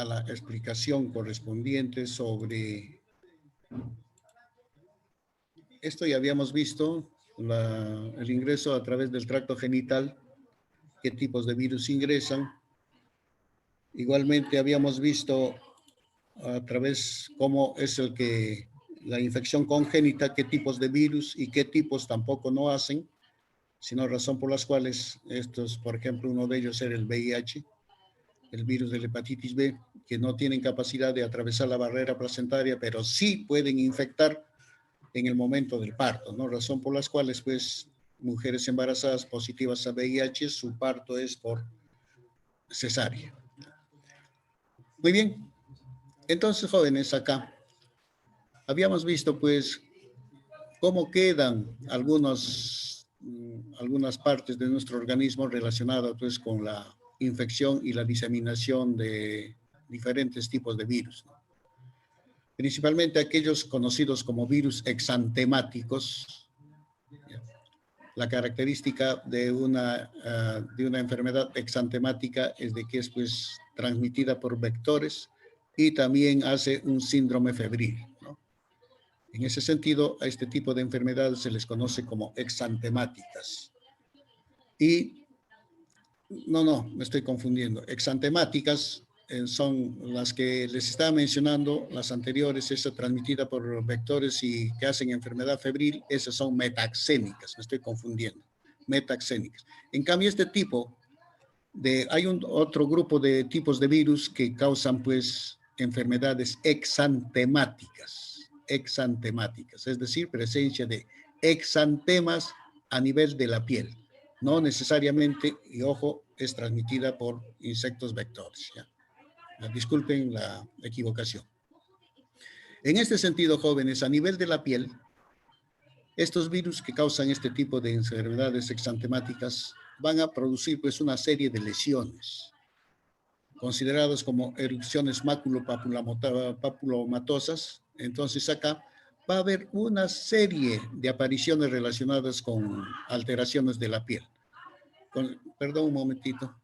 a la explicación correspondiente sobre esto. Ya habíamos visto el ingreso a través del tracto genital, qué tipos de virus ingresan. Igualmente habíamos visto a través cómo es la infección congénita, qué tipos de virus y qué tipos tampoco no hacen, sino razón por las cuales estos, por ejemplo, uno de ellos era el VIH, el virus de la hepatitis B, que no tienen capacidad de atravesar la barrera placentaria, pero sí pueden infectar en el momento del parto, ¿no? Razón por las cuales, pues, mujeres embarazadas positivas a VIH, su parto es por cesárea. Muy bien. Entonces, jóvenes, acá habíamos visto, pues, cómo quedan algunas partes de nuestro organismo relacionadas, pues, con la infección y la diseminación de diferentes tipos de virus, ¿no? Principalmente aquellos conocidos como virus exantemáticos. La característica de una enfermedad exantemática es de que es, pues, transmitida por vectores y también hace un síndrome febril, ¿no? En ese sentido, a este tipo de enfermedades se les conoce como exantemáticas. Y, no, me estoy confundiendo. Exantemáticas son las que les estaba mencionando, las anteriores, esa transmitida por vectores y que hacen enfermedad febril, esas son metaxémicas, me estoy confundiendo, metaxémicas. En cambio, este tipo hay otro grupo de tipos de virus que causan, pues, enfermedades exantemáticas, es decir, presencia de exantemas a nivel de la piel. No necesariamente, y ojo, es transmitida por insectos vectores, ¿ya? Disculpen la equivocación. En este sentido, jóvenes, a nivel de la piel, estos virus que causan este tipo de enfermedades exantemáticas van a producir, pues, una serie de lesiones consideradas como erupciones maculopapulomatosas. Entonces acá va a haber una serie de apariciones relacionadas con alteraciones de la piel. Perdón un momentito.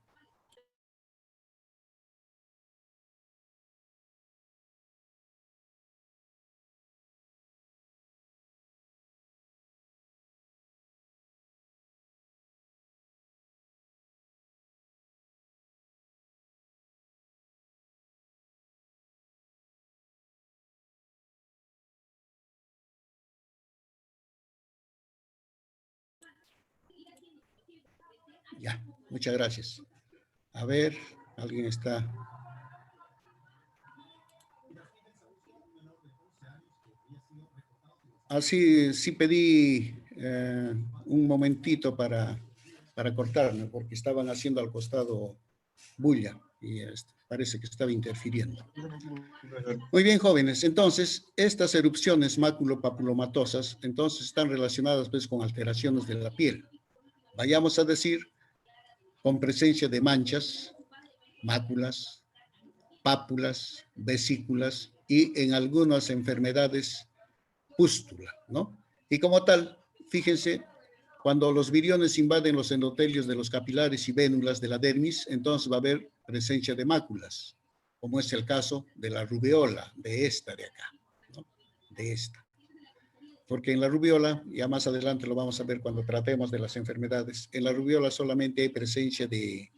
Ya, muchas gracias. A ver, alguien está. Así, sí pedí un momentito para cortarme, porque estaban haciendo al costado bulla y parece que estaba interfiriendo. Muy bien, jóvenes. Entonces, estas erupciones maculopapulomatosas, entonces están relacionadas, pues, con alteraciones de la piel. Vayamos a decir, con presencia de manchas, máculas, pápulas, vesículas y en algunas enfermedades pústula, ¿no? Y como tal, fíjense, cuando los viriones invaden los endotelios de los capilares y vénulas de la dermis, entonces va a haber presencia de máculas, como es el caso de la rubeola, de esta de acá, ¿no? De esta. Porque en la rubiola, ya más adelante lo vamos a ver cuando tratemos de las enfermedades, en la rubiola solamente hay presencia de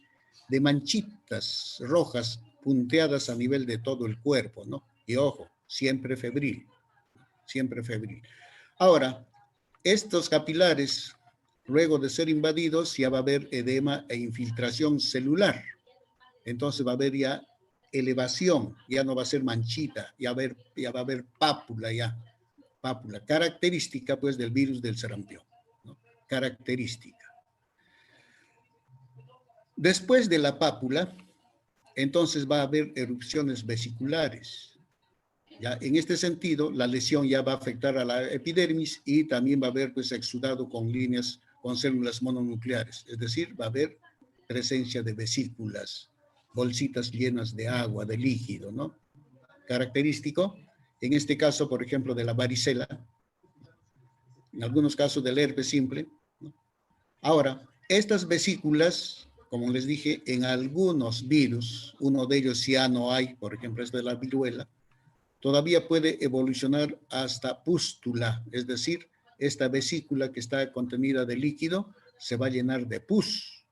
manchitas rojas punteadas a nivel de todo el cuerpo, ¿no? Y ojo, siempre febril, siempre febril. Ahora, estos capilares, luego de ser invadidos, ya va a haber edema e infiltración celular. Entonces va a haber ya elevación, ya no va a ser manchita, ya va a haber pápula ya. Pápula, característica, pues, del virus del sarampión, ¿no? Característica. Después de la pápula, entonces va a haber erupciones vesiculares. Ya, en este sentido, la lesión ya va a afectar a la epidermis y también va a haber, pues, exudado con líneas, con células mononucleares. Es decir, va a haber presencia de vesículas, bolsitas llenas de agua, de líquido, ¿no? Característico, en este caso, por ejemplo, de la varicela, en algunos casos del herpes simple, ¿no? Ahora, estas vesículas como les dije, en algunos virus, uno de ellos ya no hay, por ejemplo, es de la viruela, todavía puede evolucionar hasta pústula, es decir, esta vesícula que está contenida de líquido se va a llenar de pus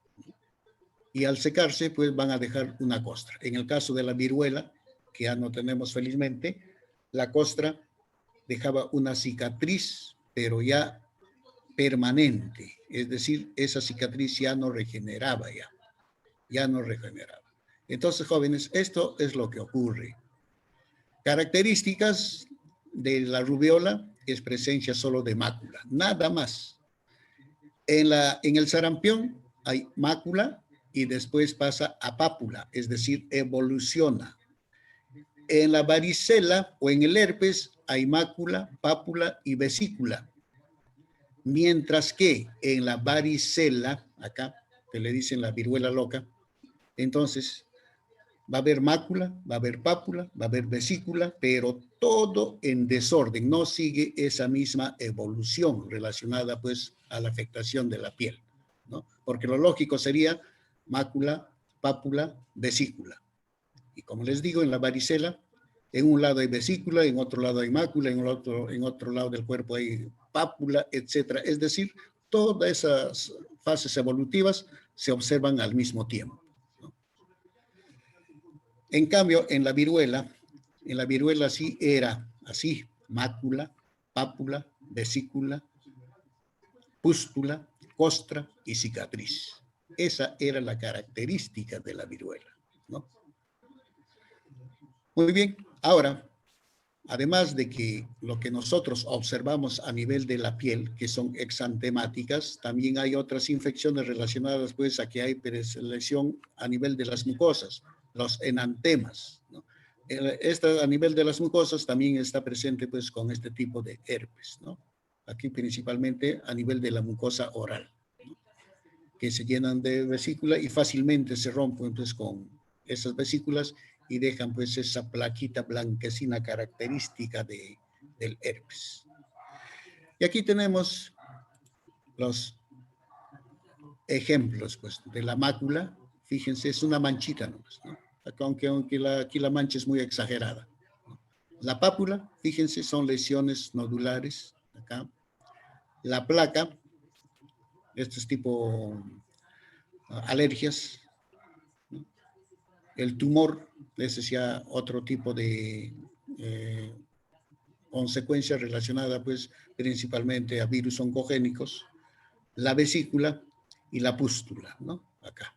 y al secarse pues van a dejar una costra. En el caso de la viruela, que ya no tenemos felizmente, la costra dejaba una cicatriz, pero ya permanente, es decir, esa cicatriz ya no regeneraba ya no regeneraba. Entonces, jóvenes, esto es lo que ocurre. Características de la rubiola es presencia solo de mácula, nada más. En el sarampión hay mácula y después pasa a pápula, es decir, evoluciona. En la varicela o en el herpes hay mácula, pápula y vesícula. Mientras que en la varicela, acá, que le dicen la viruela loca, entonces va a haber mácula, va a haber pápula, va a haber vesícula, pero todo en desorden, no sigue esa misma evolución relacionada pues a la afectación de la piel, ¿no? Porque lo lógico sería mácula, pápula, vesícula. Y como les digo, en la varicela, en un lado hay vesícula, en otro lado hay mácula, en otro lado del cuerpo hay pápula, etcétera. Es decir, todas esas fases evolutivas se observan al mismo tiempo. En cambio, en la viruela sí era así, mácula, pápula, vesícula, pústula, costra y cicatriz. Esa era la característica de la viruela, ¿no? Muy bien, ahora, además de que lo que nosotros observamos a nivel de la piel, que son exantemáticas, también hay otras infecciones relacionadas pues a que hay preselección a nivel de las mucosas, los enantemas, ¿no? Esta a nivel de las mucosas también está presente pues con este tipo de herpes, ¿no? Aquí principalmente a nivel de la mucosa oral, ¿no? Que se llenan de vesícula y fácilmente se rompen pues con esas vesículas y dejan pues esa plaquita blanquecina característica del herpes. Y aquí tenemos los ejemplos pues de la mácula. Fíjense, es una manchita nomás, ¿no? Aunque aquí la mancha es muy exagerada, ¿no? La pápula, fíjense, son lesiones nodulares acá. La placa, esto es tipo alergias, ¿no? El tumor, ese es ya otro tipo de consecuencia relacionada pues principalmente a virus oncogénicos, la vesícula y la pústula, ¿no? Acá.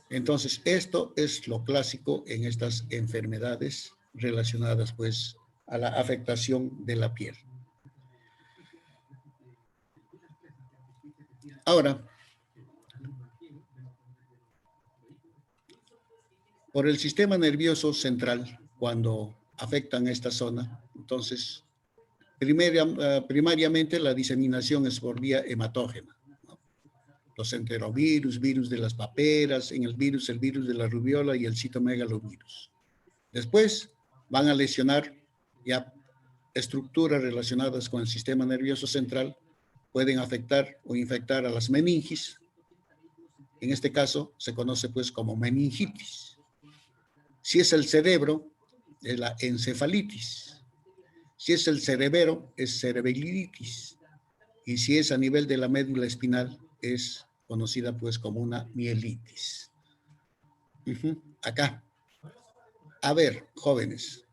Entonces, esto es lo clásico en estas enfermedades relacionadas pues a la afectación de la piel. Ahora, por el sistema nervioso central, cuando afectan esta zona, entonces, primariamente la diseminación es por vía hematógena, ¿no? Los enterovirus, virus de las paperas, en el virus de la rubiola y el citomegalovirus. Después van a lesionar ya estructuras relacionadas con el sistema nervioso central, pueden afectar o infectar a las meningis. En este caso se conoce pues como meningitis. Si es el cerebro, es la encefalitis. Si es el cerebelo, es cerebelitis. Y si es a nivel de la médula espinal, es conocida pues como una mielitis. Acá. A ver, jóvenes,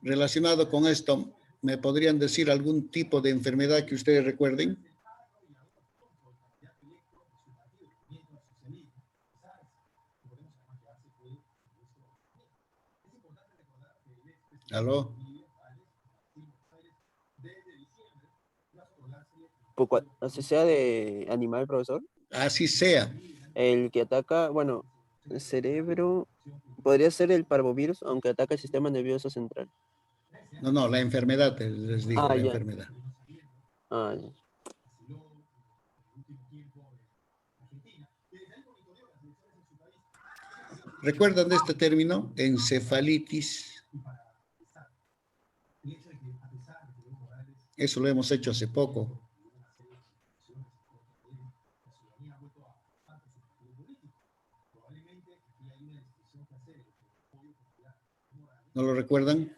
relacionado con esto, ¿me podrían decir algún tipo de enfermedad que ustedes recuerden? ¿Aló? Así sea de animal, profesor. Así sea. El que ataca, bueno, el cerebro, podría ser el parvovirus, aunque ataca el sistema nervioso central. No, no, la enfermedad, les digo, Ah, la ya. enfermedad. Ah, ya. ¿Recuerdan de este término? Encefalitis. Eso lo hemos hecho hace poco. ¿No lo recuerdan?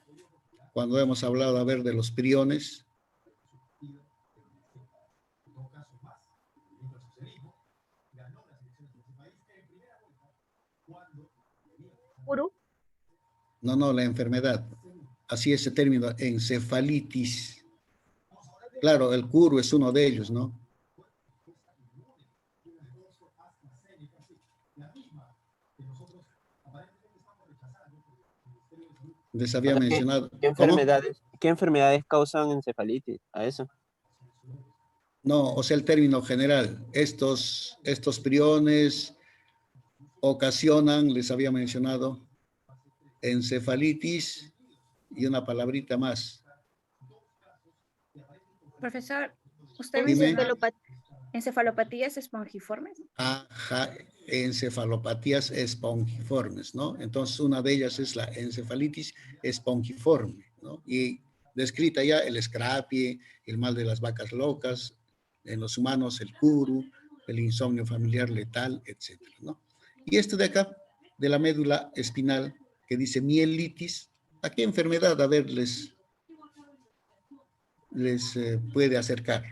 Cuando hemos hablado, a ver, de los priones. Uru. No, no, la enfermedad. Así ese término, encefalitis. Claro, el curu es uno de ellos, ¿no? Les había mencionado. ¿Cómo? ¿Qué enfermedades causan encefalitis? A eso. No, o sea, el término general. Estos priones ocasionan, les había mencionado, encefalitis y una palabrita más. Profesor, usted Dime. mencionó encefalopatías espongiformes. Ajá, encefalopatías espongiformes, ¿no? Entonces, una de ellas es la encefalitis espongiforme, ¿no? Y descrita ya el escrapie, el mal de las vacas locas, en los humanos el curu, el insomnio familiar letal, etcétera, ¿no? Y esto de acá, de la médula espinal, que dice mielitis, ¿a qué enfermedad, a ver, les puede acercar?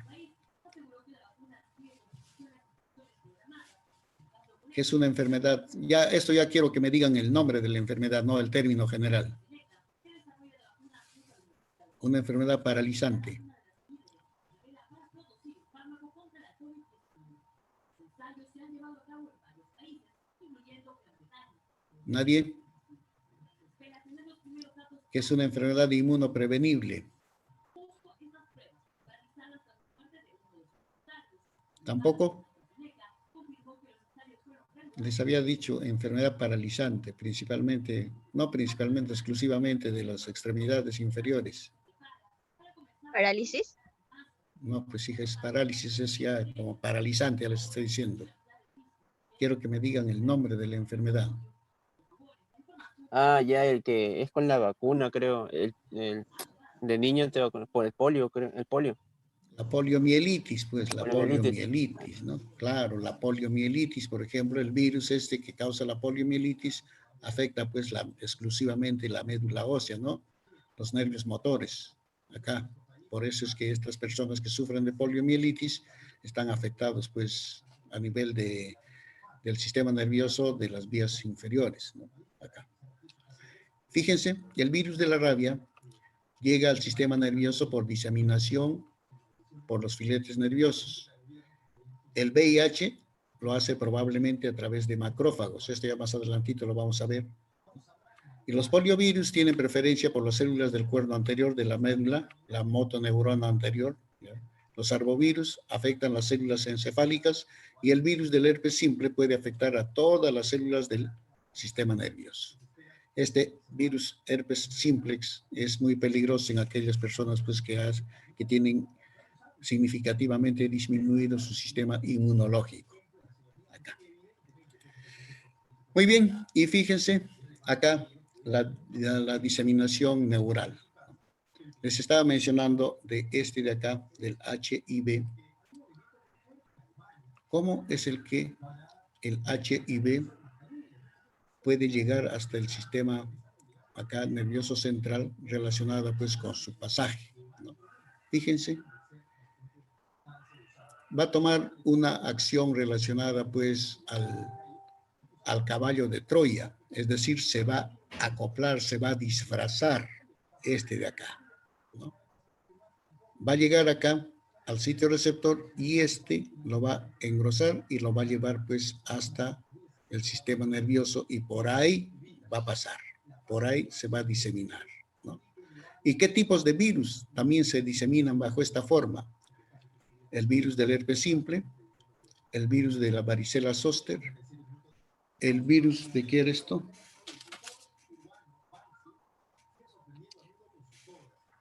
Que es una enfermedad, ya esto ya quiero que me digan el nombre de la enfermedad, no el término general. Una enfermedad paralizante. ¿Nadie? Que es una enfermedad inmunoprevenible. ¿Tampoco? Les había dicho enfermedad paralizante, principalmente, no principalmente, exclusivamente de las extremidades inferiores. ¿Parálisis? No, pues hija, es parálisis, es ya como paralizante, ya les estoy diciendo. Quiero que me digan el nombre de la enfermedad. Ah, ya, el que es con la vacuna, creo. El de niño te vacunan por el polio, creo. El polio. La poliomielitis, pues, la Poliomielitis. poliomielitis, ¿no? Claro, la poliomielitis, por ejemplo, el virus este que causa la poliomielitis afecta, pues, exclusivamente la médula ósea, ¿no? Los nervios motores, acá. Por eso es que estas personas que sufren de poliomielitis están afectados, pues, a nivel del sistema nervioso de las vías inferiores, ¿no? Acá. Fíjense, el virus de la rabia llega al sistema nervioso por diseminación por los filetes nerviosos. El VIH lo hace probablemente a través de macrófagos. Esto ya más adelantito lo vamos a ver. Y los poliovirus tienen preferencia por las células del cuerno anterior de la médula, la motoneurona anterior. ¿Ya? Los arbovirus afectan las células encefálicas y el virus del herpes simple puede afectar a todas las células del sistema nervioso. Este virus herpes simplex es muy peligroso en aquellas personas pues, que tienen significativamente disminuido su sistema inmunológico. Acá. Muy bien, y fíjense acá la diseminación neural. Les estaba mencionando de este de acá, del HIV. ¿Cómo es el que el HIV puede llegar hasta el sistema acá nervioso central relacionado pues con su pasaje, ¿no? Fíjense, va a tomar una acción relacionada pues al caballo de Troya, es decir, se va a acoplar, se va a disfrazar este de acá, ¿no? Va a llegar acá al sitio receptor y este lo va a engrosar y lo va a llevar pues hasta el sistema nervioso y por ahí va a pasar, por ahí se va a diseminar, ¿no? ¿Y qué tipos de virus también se diseminan bajo esta forma? El virus del herpes simple, el virus de la varicela zoster, el virus de ¿qué era esto?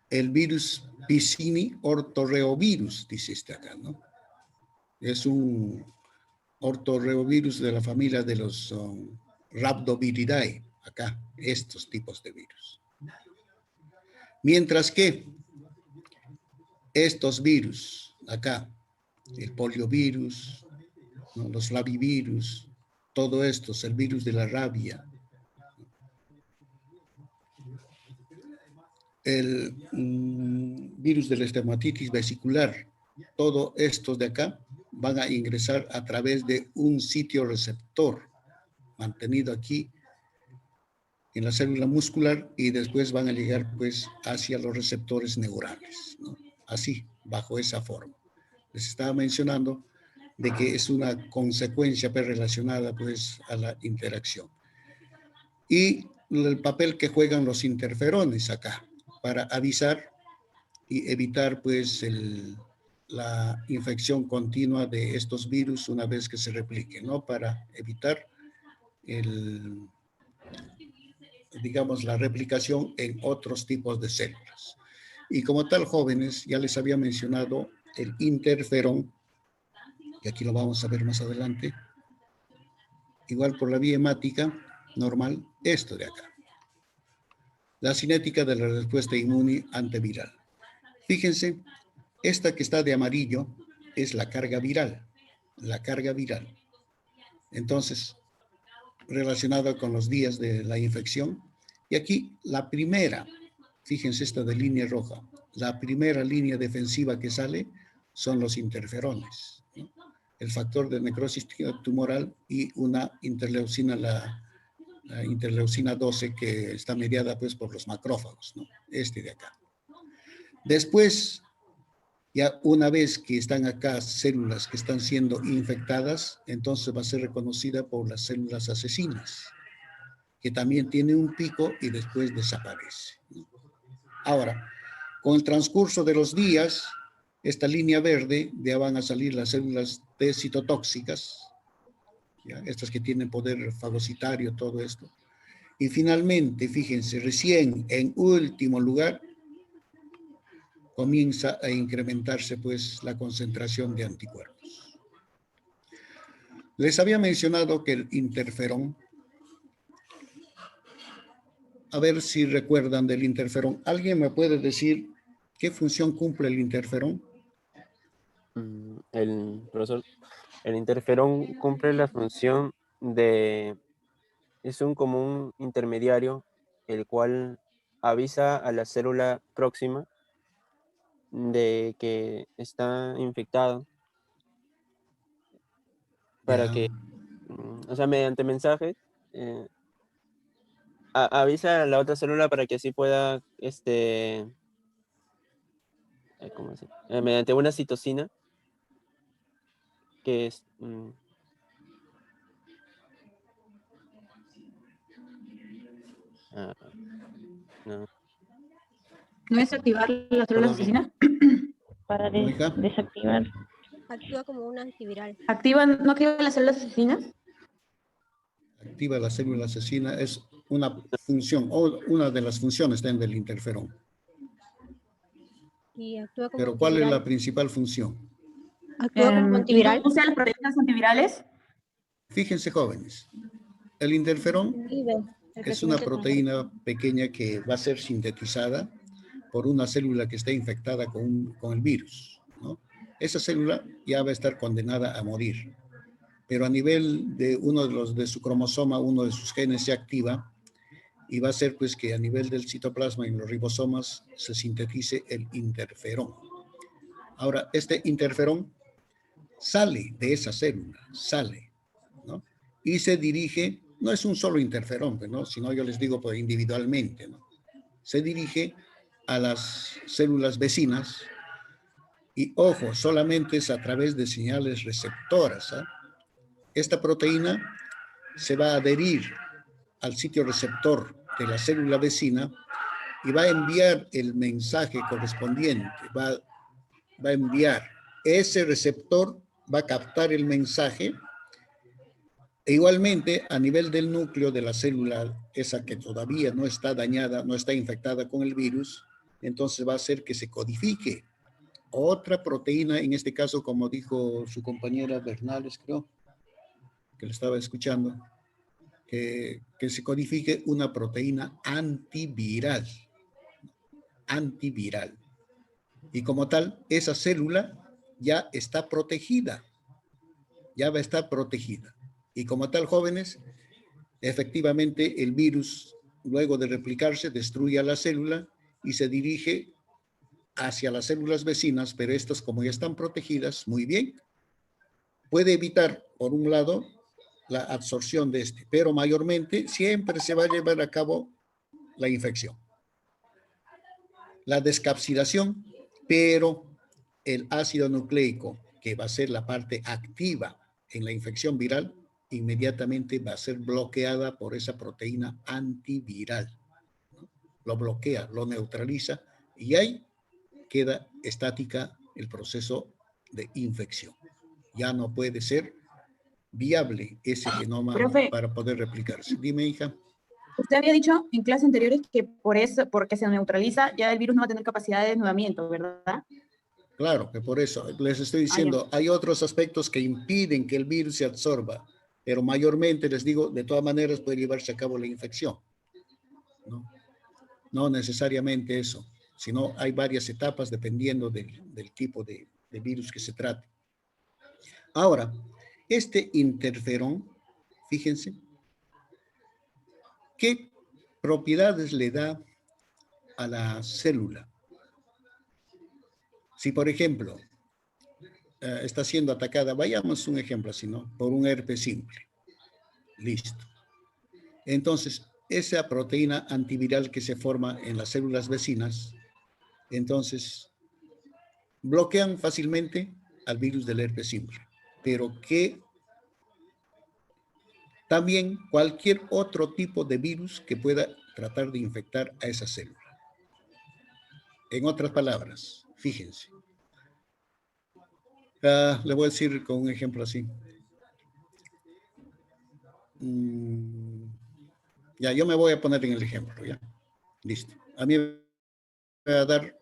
El virus Piscini ortorreovirus, dice este acá, ¿no? Es un ortorreovirus de la familia de los Rhabdoviridae, acá, estos tipos de virus. Mientras que estos virus, acá, el poliovirus, ¿no? Los flavivirus, todo esto, el virus de la rabia, el virus de la estomatitis vesicular, todos estos de acá van a ingresar a través de un sitio receptor mantenido aquí en la célula muscular y después van a llegar pues hacia los receptores neurales, ¿no? Así, bajo esa forma. Les estaba mencionando de que es una consecuencia pues, relacionada pues a la interacción. Y el papel que juegan los interferones acá para avisar y evitar pues la infección continua de estos virus una vez que se repliquen, ¿no? Para evitar digamos, la replicación en otros tipos de células. Y como tal, jóvenes, ya les había mencionado el interferón, que aquí lo vamos a ver más adelante, igual por la vía hemática normal, esto de acá. La cinética de la respuesta inmune antiviral. Fíjense, esta que está de amarillo es la carga viral, la carga viral. Entonces, relacionada con los días de la infección. Y aquí la primera, fíjense esta de línea roja, la primera línea defensiva que sale son los interferones, ¿no? El factor de necrosis tumoral y una interleucina, la interleucina 12 que está mediada pues por los macrófagos, ¿no? Este de acá. Después, ya una vez que están acá células que están siendo infectadas, entonces va a ser reconocida por las células asesinas, que también tiene un pico y después desaparece. Ahora, con el transcurso de los días, esta línea verde, ya van a salir las células T citotóxicas, ¿ya? Estas que tienen poder fagocitario, todo esto. Y finalmente, fíjense, recién en último lugar, comienza a incrementarse pues la concentración de anticuerpos. Les había mencionado que el interferón, a ver si recuerdan del interferón. ¿Alguien me puede decir qué función cumple el interferón? Profesor, el interferón cumple la función de, es como un intermediario, el cual avisa a la célula próxima de que está infectada para Ya. que, o sea, mediante mensajes, avisa a la otra célula para que así pueda, ¿cómo decir? Mediante una citocina, que es, no, ¿No es activar las células perdón, asesinas? Para ¿Cómo, hija? desactivar. Actúa como un antiviral. ¿No activan las células asesinas? Activa la célula asesina, es una función, o una de las funciones del interferón. Y actúa como Pero ¿cuál es antiviral. la principal función? Actúa como antiviral. ¿Induce a las proteínas antivirales? Fíjense, jóvenes, el interferón Inhibe el es una crecimiento proteína pequeña que va a ser sintetizada por una célula que está infectada con el virus, ¿no? Esa célula ya va a estar condenada a morir, pero a nivel de de su cromosoma, uno de sus genes se activa y va a ser pues que a nivel del citoplasma y en los ribosomas se sintetice el interferón. Ahora, este interferón sale de esa célula, sale, ¿no? Y se dirige, no es un solo interferón, ¿no? Sino yo les digo pues, individualmente, ¿no? Se dirige a las células vecinas y, ojo, solamente es a través de señales receptoras, ¿eh? Esta proteína se va a adherir al sitio receptor de la célula vecina y va a enviar el mensaje correspondiente, va a enviar ese receptor, va a captar el mensaje e igualmente a nivel del núcleo de la célula, esa que todavía no está dañada, no está infectada con el virus, entonces va a hacer que se codifique otra proteína, en este caso, como dijo su compañera Bernales, creo, que le estaba escuchando, que se codifique una proteína antiviral. Antiviral. Y como tal, esa célula ya está protegida. Ya va a estar protegida. Y como tal, jóvenes, efectivamente el virus, luego de replicarse, destruye a la célula y se dirige hacia las células vecinas, pero estas como ya están protegidas, muy bien, puede evitar, por un lado, la absorción de este, pero mayormente siempre se va a llevar a cabo la infección. La descapsidación, pero el ácido nucleico, que va a ser la parte activa en la infección viral, inmediatamente va a ser bloqueada por esa proteína antiviral. Lo bloquea, lo neutraliza y ahí queda estática el proceso de infección. Ya no puede ser viable ese genoma Profe. para poder replicarse. Dime, hija. Usted había dicho en clases anteriores que por eso, porque se neutraliza, ya el virus no va a tener capacidad de desnudamiento, ¿verdad? Claro, que por eso les estoy diciendo, hay otros aspectos que impiden que el virus se absorba, pero mayormente les digo, de todas maneras puede llevarse a cabo la infección. No necesariamente eso, sino hay varias etapas dependiendo del tipo de virus que se trate. Ahora, este interferón, fíjense, ¿qué propiedades le da a la célula? Si, por ejemplo, está siendo atacada, vayamos un ejemplo así, ¿no? Por un herpes simple. Listo. Entonces, esa proteína antiviral que se forma en las células vecinas, entonces, bloquean fácilmente al virus del herpes simple. Pero que también cualquier otro tipo de virus que pueda tratar de infectar a esa célula. En otras palabras, fíjense. Le voy a decir con un ejemplo así. Ya, yo me voy a poner en el ejemplo, ¿ya? Listo. A mí me va a dar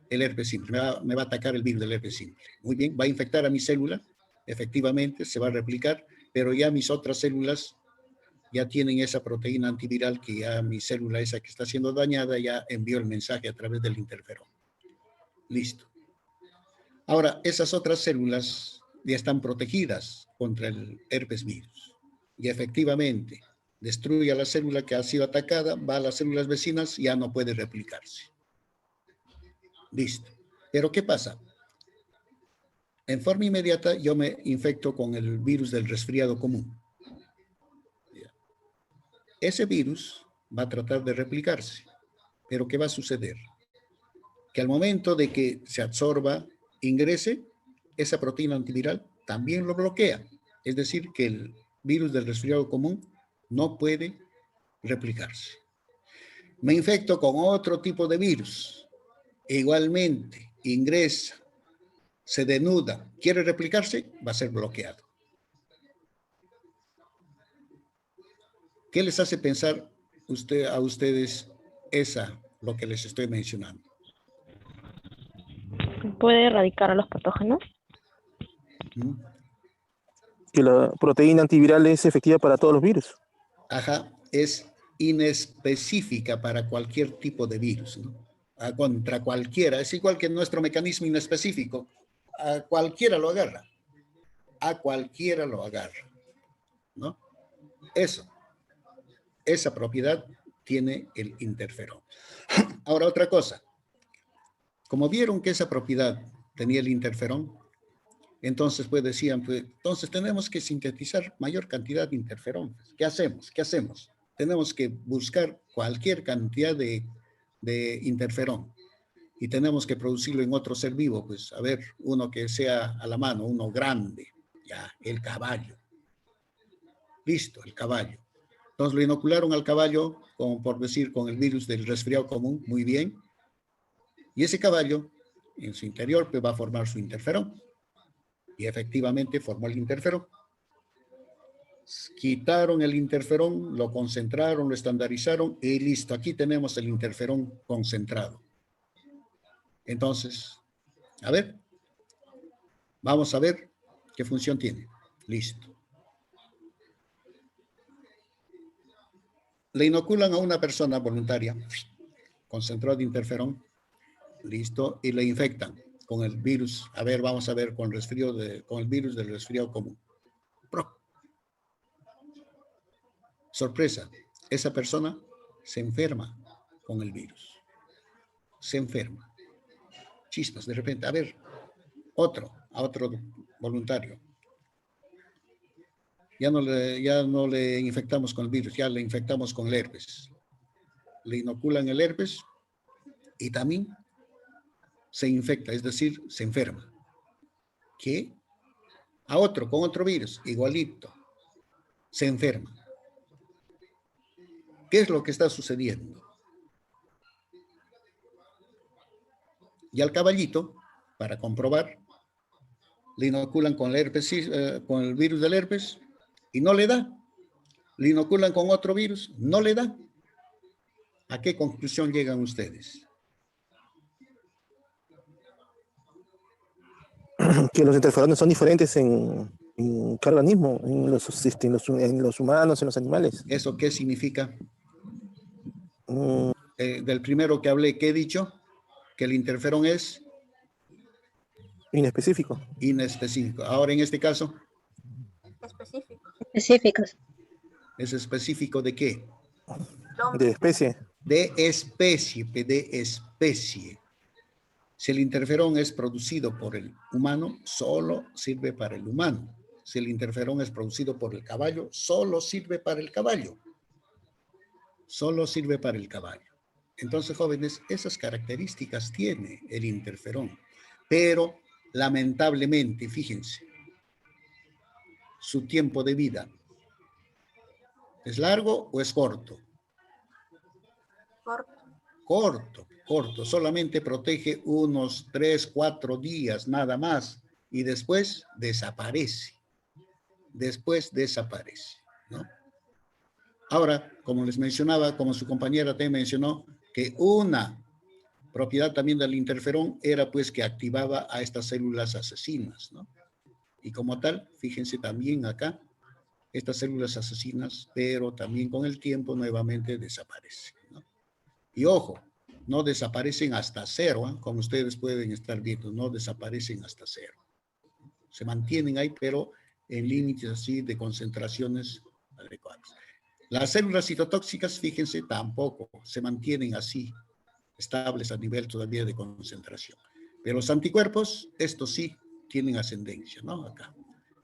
el herpes simple, me va a atacar el virus del herpes simple. Muy bien, va a infectar a mi célula, efectivamente, se va a replicar, pero ya mis otras células ya tienen esa proteína antiviral que ya mi célula esa que está siendo dañada ya envió el mensaje a través del interferón. Listo. Ahora, esas otras células ya están protegidas contra el herpes virus. Y efectivamente, destruye a la célula que ha sido atacada, va a las células vecinas y ya no puede replicarse. Listo. Pero ¿qué pasa? En forma inmediata yo me infecto con el virus del resfriado común. Ese virus va a tratar de replicarse. Pero ¿qué va a suceder? Que al momento de que se absorba, ingrese, esa proteína antiviral también lo bloquea. Es decir, que el virus del resfriado común no puede replicarse. Me infecto con otro tipo de virus. Igualmente, ingresa, se denuda, quiere replicarse, va a ser bloqueado. ¿Qué les hace pensar a ustedes lo que les estoy mencionando? ¿Puede erradicar a los patógenos? ¿Mm? Que la proteína antiviral es efectiva para todos los virus. Ajá, es inespecífica para cualquier tipo de virus, ¿no? Contra cualquiera, es igual que nuestro mecanismo inespecífico, a cualquiera lo agarra, ¿no? Esa propiedad tiene el interferón. Ahora otra cosa, como vieron que esa propiedad tenía el interferón, entonces pues decían, pues, entonces tenemos que sintetizar mayor cantidad de interferón. ¿Qué hacemos? Tenemos que buscar cualquier cantidad de interferón y tenemos que producirlo en otro ser vivo, pues a ver, uno que sea a la mano, uno grande, ya, el caballo. Listo, el caballo. Entonces lo inocularon al caballo, como por decir, con el virus del resfriado común, muy bien. Y ese caballo, en su interior, pues va a formar su interferón. Y efectivamente formó el interferón. Quitaron el interferón, lo concentraron, lo estandarizaron y listo, aquí tenemos el interferón concentrado. Entonces, a ver, vamos a ver qué función tiene. Listo. Le inoculan a una persona voluntaria, concentrado de interferón, listo, y le infectan con el virus. A ver, vamos a ver con el virus del resfriado común. Sorpresa, esa persona se enferma con el virus. se enferma. Chispas, de repente, a ver, a otro voluntario. Ya no le infectamos con el virus, ya le infectamos con el herpes. Le inoculan el herpes y también se infecta, es decir, se enferma. ¿Qué? A otro, con otro virus, igualito, se enferma. ¿Qué es lo que está sucediendo? Y al caballito, para comprobar, le inoculan con el herpes, con el virus del herpes y no le da. Le inoculan con otro virus, no le da. ¿A qué conclusión llegan ustedes? Que los interferones son diferentes en cada organismo, en los humanos, en los animales. ¿Eso qué significa? Mm, Del primero que hablé, ¿qué he dicho? Que el interferón es inespecífico. inespecífico. Ahora, en este caso, Específicos. ¿es específico de qué? De especie. De especie. Si el interferón es producido por el humano, solo sirve para el humano. Si el interferón es producido por el caballo, solo sirve para el caballo. Solo sirve para el caballo. Entonces, jóvenes, esas características tiene el interferón. Pero, lamentablemente, fíjense, su tiempo de vida, ¿es largo o es corto? Corto. Solamente protege unos 3, 4 días, nada más. Y después desaparece. ¿No? Ahora, como les mencionaba, como su compañera te mencionó, que una propiedad también del interferón era pues que activaba a estas células asesinas, ¿no? Y como tal, fíjense también acá, estas células asesinas, pero también con el tiempo nuevamente desaparecen, ¿no? Y ojo, no desaparecen hasta cero, ¿eh? Como ustedes pueden estar viendo, no desaparecen hasta cero. Se mantienen ahí, pero en límites así de concentraciones adecuadas. Las células citotóxicas, fíjense, tampoco se mantienen así, estables a nivel todavía de concentración. Pero los anticuerpos, estos sí tienen ascendencia, ¿no? Acá.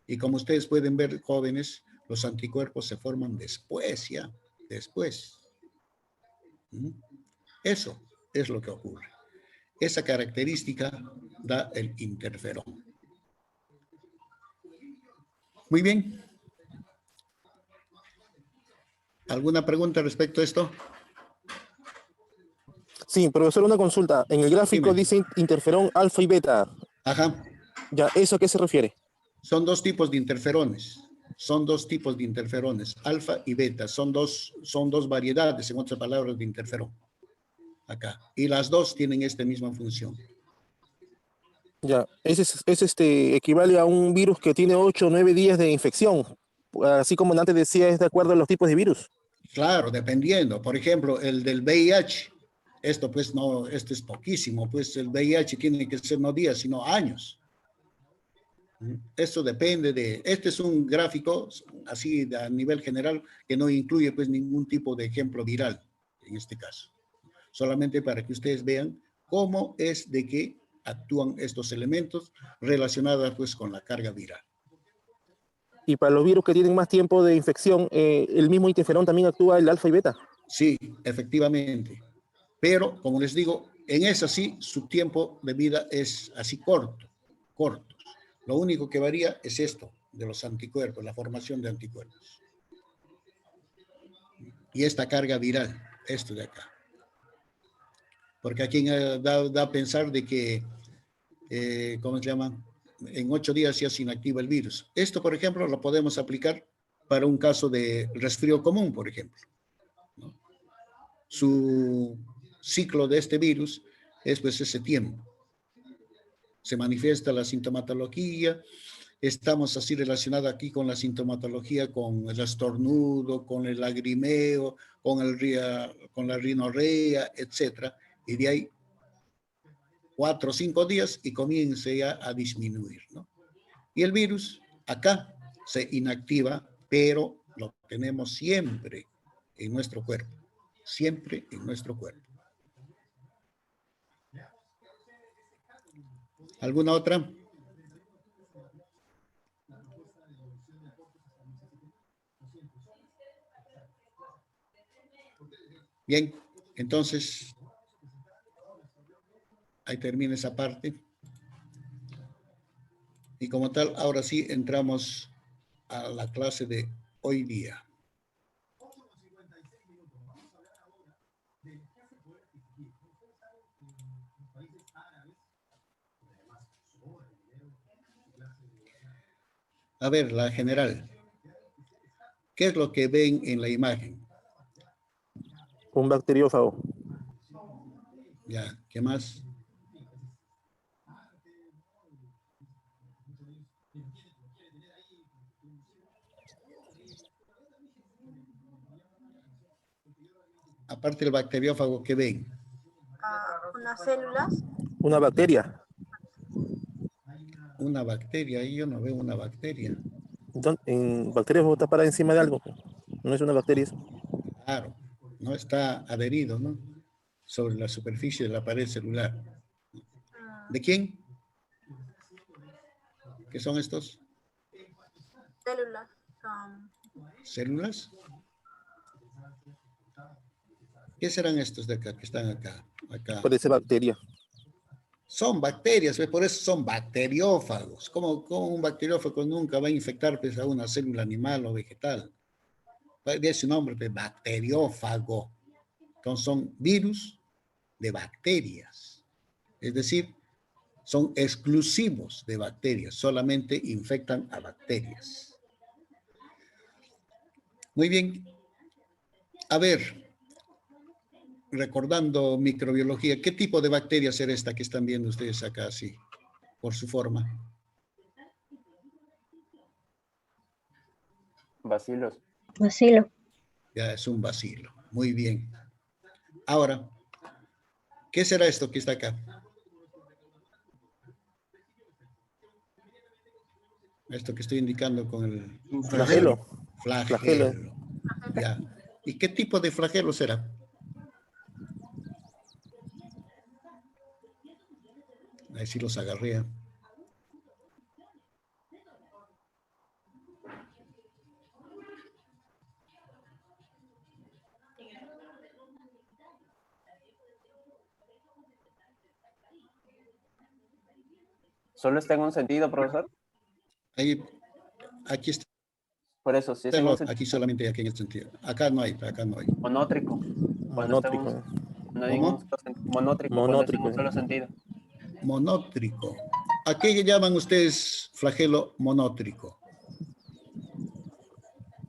Y como ustedes pueden ver, jóvenes, los anticuerpos se forman después, ¿ya? Después. Eso es lo que ocurre. Esa característica da el interferón. Muy bien. ¿Alguna pregunta respecto a esto? Sí, profesor, una consulta. En el gráfico Dime. dice interferón alfa y beta. Ajá. Ya, ¿eso a qué se refiere? Son dos tipos de interferones. Alfa y beta. Son dos variedades, en otras palabras, de interferón. Acá. Y las dos tienen esta misma función. Ya, equivale a un virus que tiene 8 o 9 días de infección. Así como antes decía, es de acuerdo a los tipos de virus. Claro, dependiendo. Por ejemplo, el del VIH, esto pues no, esto es poquísimo, pues el VIH tiene que ser no días, sino años. Esto depende este es un gráfico así a nivel general que no incluye pues ningún tipo de ejemplo viral en este caso. Solamente para que ustedes vean cómo es de que actúan estos elementos relacionados pues con la carga viral. Y para los virus que tienen más tiempo de infección, el mismo interferón también actúa el alfa y beta. Sí, efectivamente. Pero, como les digo, en esa sí, su tiempo de vida es así corto. Lo único que varía es esto, de los anticuerpos, la formación de anticuerpos. Y esta carga viral, esto de acá. Porque aquí da a pensar de que, ¿cómo se llama? En 8 días ya se inactiva el virus. Esto, por ejemplo, lo podemos aplicar para un caso de resfrío común, por ejemplo, ¿no? Su ciclo de este virus es pues ese tiempo. Se manifiesta la sintomatología, estamos así relacionados aquí con la sintomatología, con el estornudo, con el lagrimeo, con la rinorrea, etcétera, y de ahí 4 o 5 días y comienza ya a disminuir, ¿no? Y el virus acá se inactiva, pero lo tenemos siempre en nuestro cuerpo, siempre en nuestro cuerpo. ¿Alguna otra? Bien, entonces, ahí termina esa parte. Y como tal, ahora sí entramos a la clase de hoy día. A ver, la general. ¿Qué es lo que ven en la imagen? Un bacteriófago. Ya, ¿qué más? Aparte del bacteriófago, ¿qué ven? Unas células. Una bacteria. Una bacteria, ahí yo no veo una bacteria. En bacterias está parada encima de algo. No es una bacteria eso. Claro, no está adherido, ¿no? Sobre la superficie de la pared celular. ¿De quién? ¿Qué son estos? Células. ¿Células? ¿Qué serán estos de acá, que están acá? Acá. Parece bacteria. Son bacterias, ¿ves? Por eso son bacteriófagos. ¿Cómo un bacteriófago nunca va a infectar pues, a una célula animal o vegetal? De su nombre, pues, bacteriófago. Entonces son virus de bacterias. Es decir, son exclusivos de bacterias, solamente infectan a bacterias. Muy bien. A ver, recordando microbiología, ¿qué tipo de bacteria será esta que están viendo ustedes acá así, por su forma? Bacilos. Bacilo. Ya es un bacilo. Muy bien. Ahora, ¿qué será esto que está acá? Esto que estoy indicando con el Flagelo. flagelo. Ya. ¿Y qué tipo de flagelo será? Ahí sí los agarré. ¿Solo está en un sentido, profesor? Ahí, aquí está, Por eso, si es en un sentido aquí solamente aquí en este sentido. Acá no hay, acá no hay. monótrico. Cuando está en un, Monótrico. no hay en un ¿Cómo? solo monótrico, cuando está en un Monótrico. solo sentido. Monótrico. ¿A qué llaman ustedes flagelo monótrico?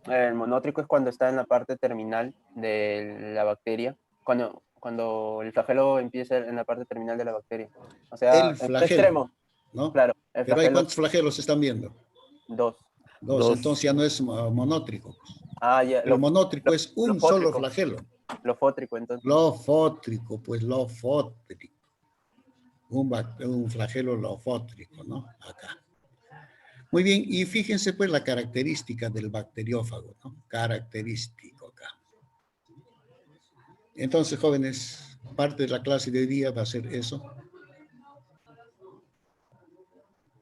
El monótrico es cuando está en la parte terminal de la bacteria. Cuando el flagelo empieza en la parte terminal de la bacteria. O sea, El en flagelo, extremo. ¿no? Claro, el Pero hay flagelo cuántos flagelos están viendo. 2. Dos, Dos. entonces ya no es monótrico. Ah, ya. El monótrico es un solo Lofótrico. flagelo. Lofótrico, entonces. Lofótrico, pues lofótrico. Un flagelo lofótrico, ¿no? Acá. Muy bien, y fíjense pues la característica del bacteriófago, ¿no? Característico acá. Entonces, jóvenes, parte de la clase de hoy día va a ser eso.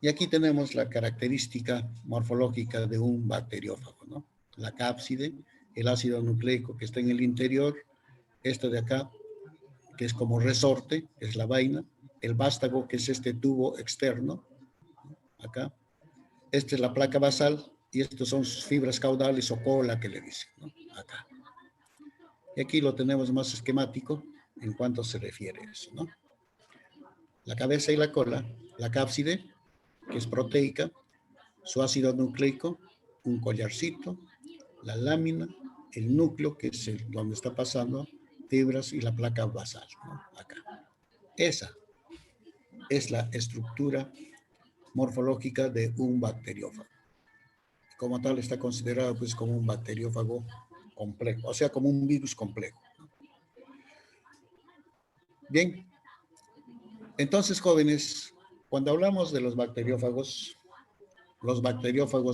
Y aquí tenemos la característica morfológica de un bacteriófago, ¿no? La cápside, el ácido nucleico que está en el interior, esto de acá, que es como resorte, es la vaina, el vástago, que es este tubo externo, acá. Esta es la placa basal y estos son sus fibras caudales o cola que le dicen, ¿no? Acá. Y aquí lo tenemos más esquemático en cuanto se refiere a eso, ¿no? La cabeza y la cola, la cápside, que es proteica, su ácido nucleico, un collarcito, la lámina, el núcleo, que es donde está pasando, fibras y la placa basal, ¿no? Acá. Esa es la estructura morfológica de un bacteriófago. Como tal está considerado pues como un bacteriófago complejo, o sea, como un virus complejo. Bien, entonces jóvenes, cuando hablamos de los bacteriófagos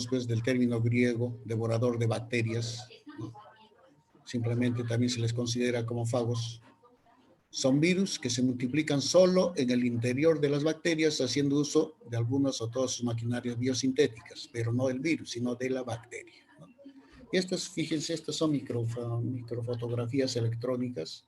pues del término griego, devorador de bacterias, ¿no? Simplemente también se les considera como fagos. Son virus que se multiplican solo en el interior de las bacterias haciendo uso de algunas o todas sus maquinarias biosintéticas, pero no el virus, sino de la bacteria, ¿no? Y estas, fíjense, estas son microfotografías electrónicas.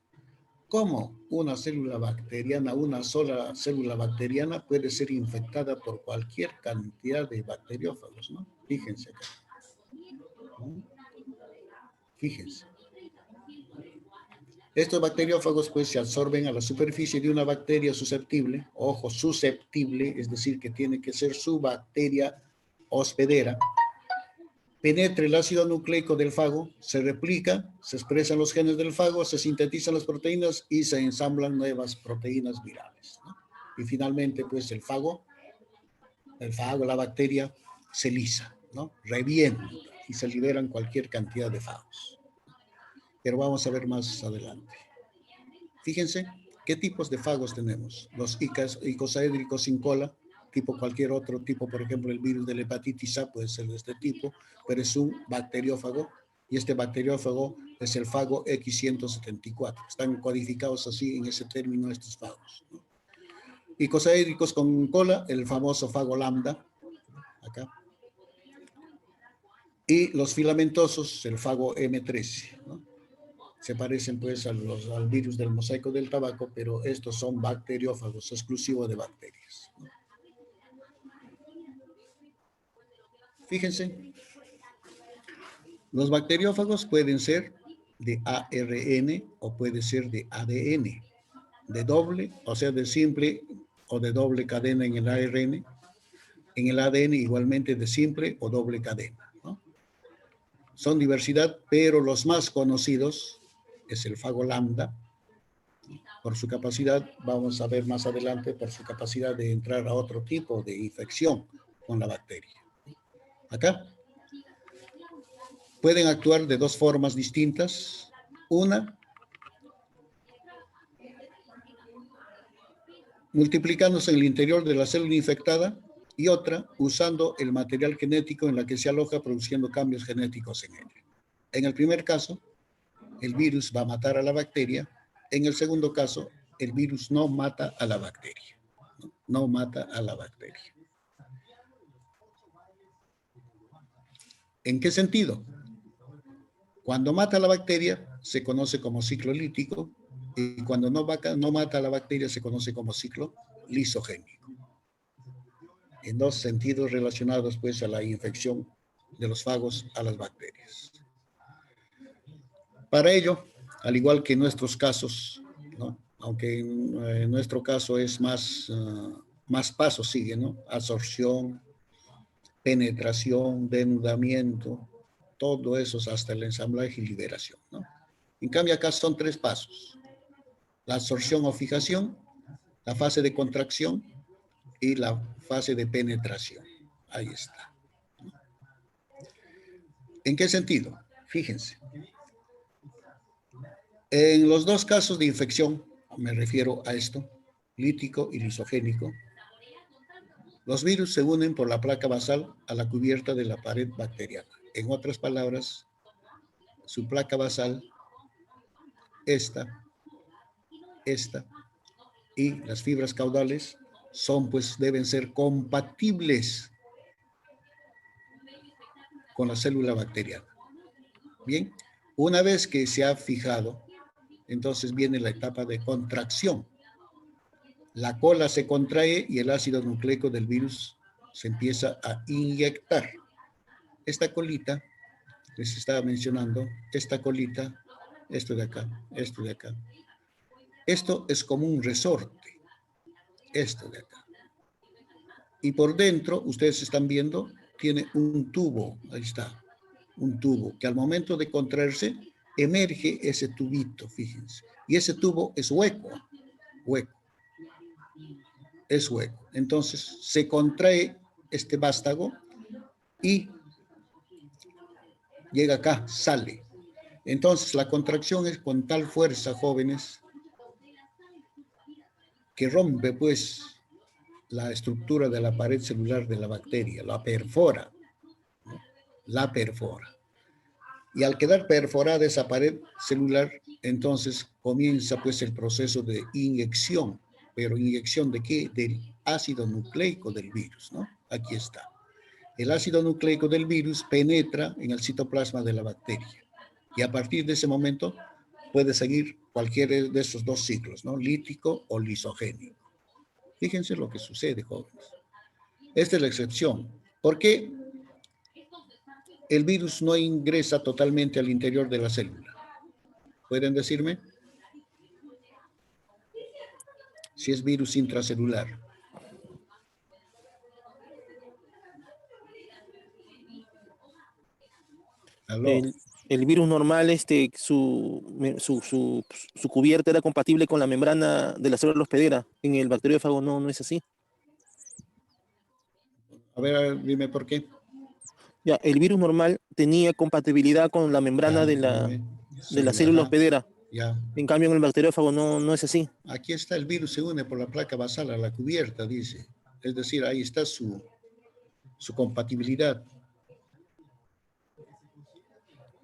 Cómo una célula bacteriana, una sola célula bacteriana puede ser infectada por cualquier cantidad de bacteriófagos, ¿no? Fíjense acá. ¿No? Fíjense. Estos bacteriófagos pues se absorben a la superficie de una bacteria susceptible, ojo, susceptible, es decir, que tiene que ser su bacteria hospedera, penetra el ácido nucleico del fago, se replica, se expresan los genes del fago, se sintetizan las proteínas y se ensamblan nuevas proteínas virales, ¿no? Y finalmente pues el fago, la bacteria se lisa, ¿no? Revienta y se liberan cualquier cantidad de fagos. Pero vamos a ver más adelante. Fíjense qué tipos de fagos tenemos. Los icosaédricos sin cola, tipo cualquier otro tipo, por ejemplo, el virus de la hepatitis A puede ser de este tipo, pero es un bacteriófago, y este bacteriófago es el fago X174. Están codificados así en ese término estos fagos, ¿no? Icosaédricos con cola, el famoso fago lambda, acá. Y los filamentosos, el fago M13, ¿no? Se parecen pues al virus del mosaico del tabaco, pero estos son bacteriófagos, exclusivos de bacterias, ¿no? Fíjense, los bacteriófagos pueden ser de ARN o puede ser de ADN, de doble, o sea, de simple o de doble cadena en el ARN, en el ADN igualmente de simple o doble cadena, ¿no? Son diversidad, pero los más conocidos es el fago lambda, por su capacidad, vamos a ver más adelante, por su capacidad de entrar a otro tipo de infección con la bacteria. Acá pueden actuar de dos formas distintas. Una, multiplicándose en el interior de la célula infectada, y otra, usando el material genético en la que se aloja, produciendo cambios genéticos en ella. En el primer caso, el virus va a matar a la bacteria. En el segundo caso, el virus no mata a la bacteria. No mata a la bacteria. ¿En qué sentido? Cuando mata a la bacteria, se conoce como ciclo lítico, y cuando no mata a la bacteria, se conoce como ciclo lisogénico. En dos sentidos relacionados, pues, a la infección de los fagos a las bacterias. Para ello, al igual que en nuestros casos, ¿no? Aunque en nuestro caso es más pasos sigue, ¿no? Absorción, penetración, denudamiento, todo eso es hasta el ensamblaje y liberación, ¿no? En cambio acá son 3 pasos: la absorción o fijación, la fase de contracción y la fase de penetración. Ahí está. ¿En qué sentido? Fíjense. En los dos casos de infección, me refiero a esto, lítico y lisogénico, los virus se unen por la placa basal a la cubierta de la pared bacteriana. En otras palabras, su placa basal, esta y las fibras caudales deben ser compatibles con la célula bacteriana. Bien, una vez que se ha fijado, entonces viene la etapa de contracción. La cola se contrae y el ácido nucleico del virus se empieza a inyectar. Esta colita, les estaba mencionando, esta colita, esto de acá, esto de acá. Esto es como un resorte, esto de acá. Y por dentro, ustedes están viendo, tiene un tubo, ahí está, un tubo, que al momento de contraerse, emerge ese tubito, fíjense. Y ese tubo es hueco, es hueco. Entonces, se contrae este vástago y llega acá, sale. Entonces, la contracción es con tal fuerza, jóvenes, que rompe, pues, la estructura de la pared celular de la bacteria, la perfora, ¿no? La perfora. Y al quedar perforada esa pared celular, entonces comienza pues el proceso de inyección. ¿Pero inyección de qué? Del ácido nucleico del virus, ¿no? Aquí está. El ácido nucleico del virus penetra en el citoplasma de la bacteria. Y a partir de ese momento puede seguir cualquiera de esos dos ciclos, ¿no? Lítico o lisogénico. Fíjense lo que sucede, jóvenes. Esta es la excepción. ¿Por qué el virus no ingresa totalmente al interior de la célula? ¿Pueden decirme? Si es virus intracelular. ¿Aló? El virus normal, su cubierta era compatible con la membrana de la célula hospedera. En el bacteriófago no es así. A ver, dime por qué. Ya, el virus normal tenía compatibilidad con la membrana Ya, de la célula ajá, hospedera. ya. En cambio, en el bacteriófago no es así. Aquí está, el virus se une por la placa basal a la cubierta, dice. Es decir, ahí está su compatibilidad.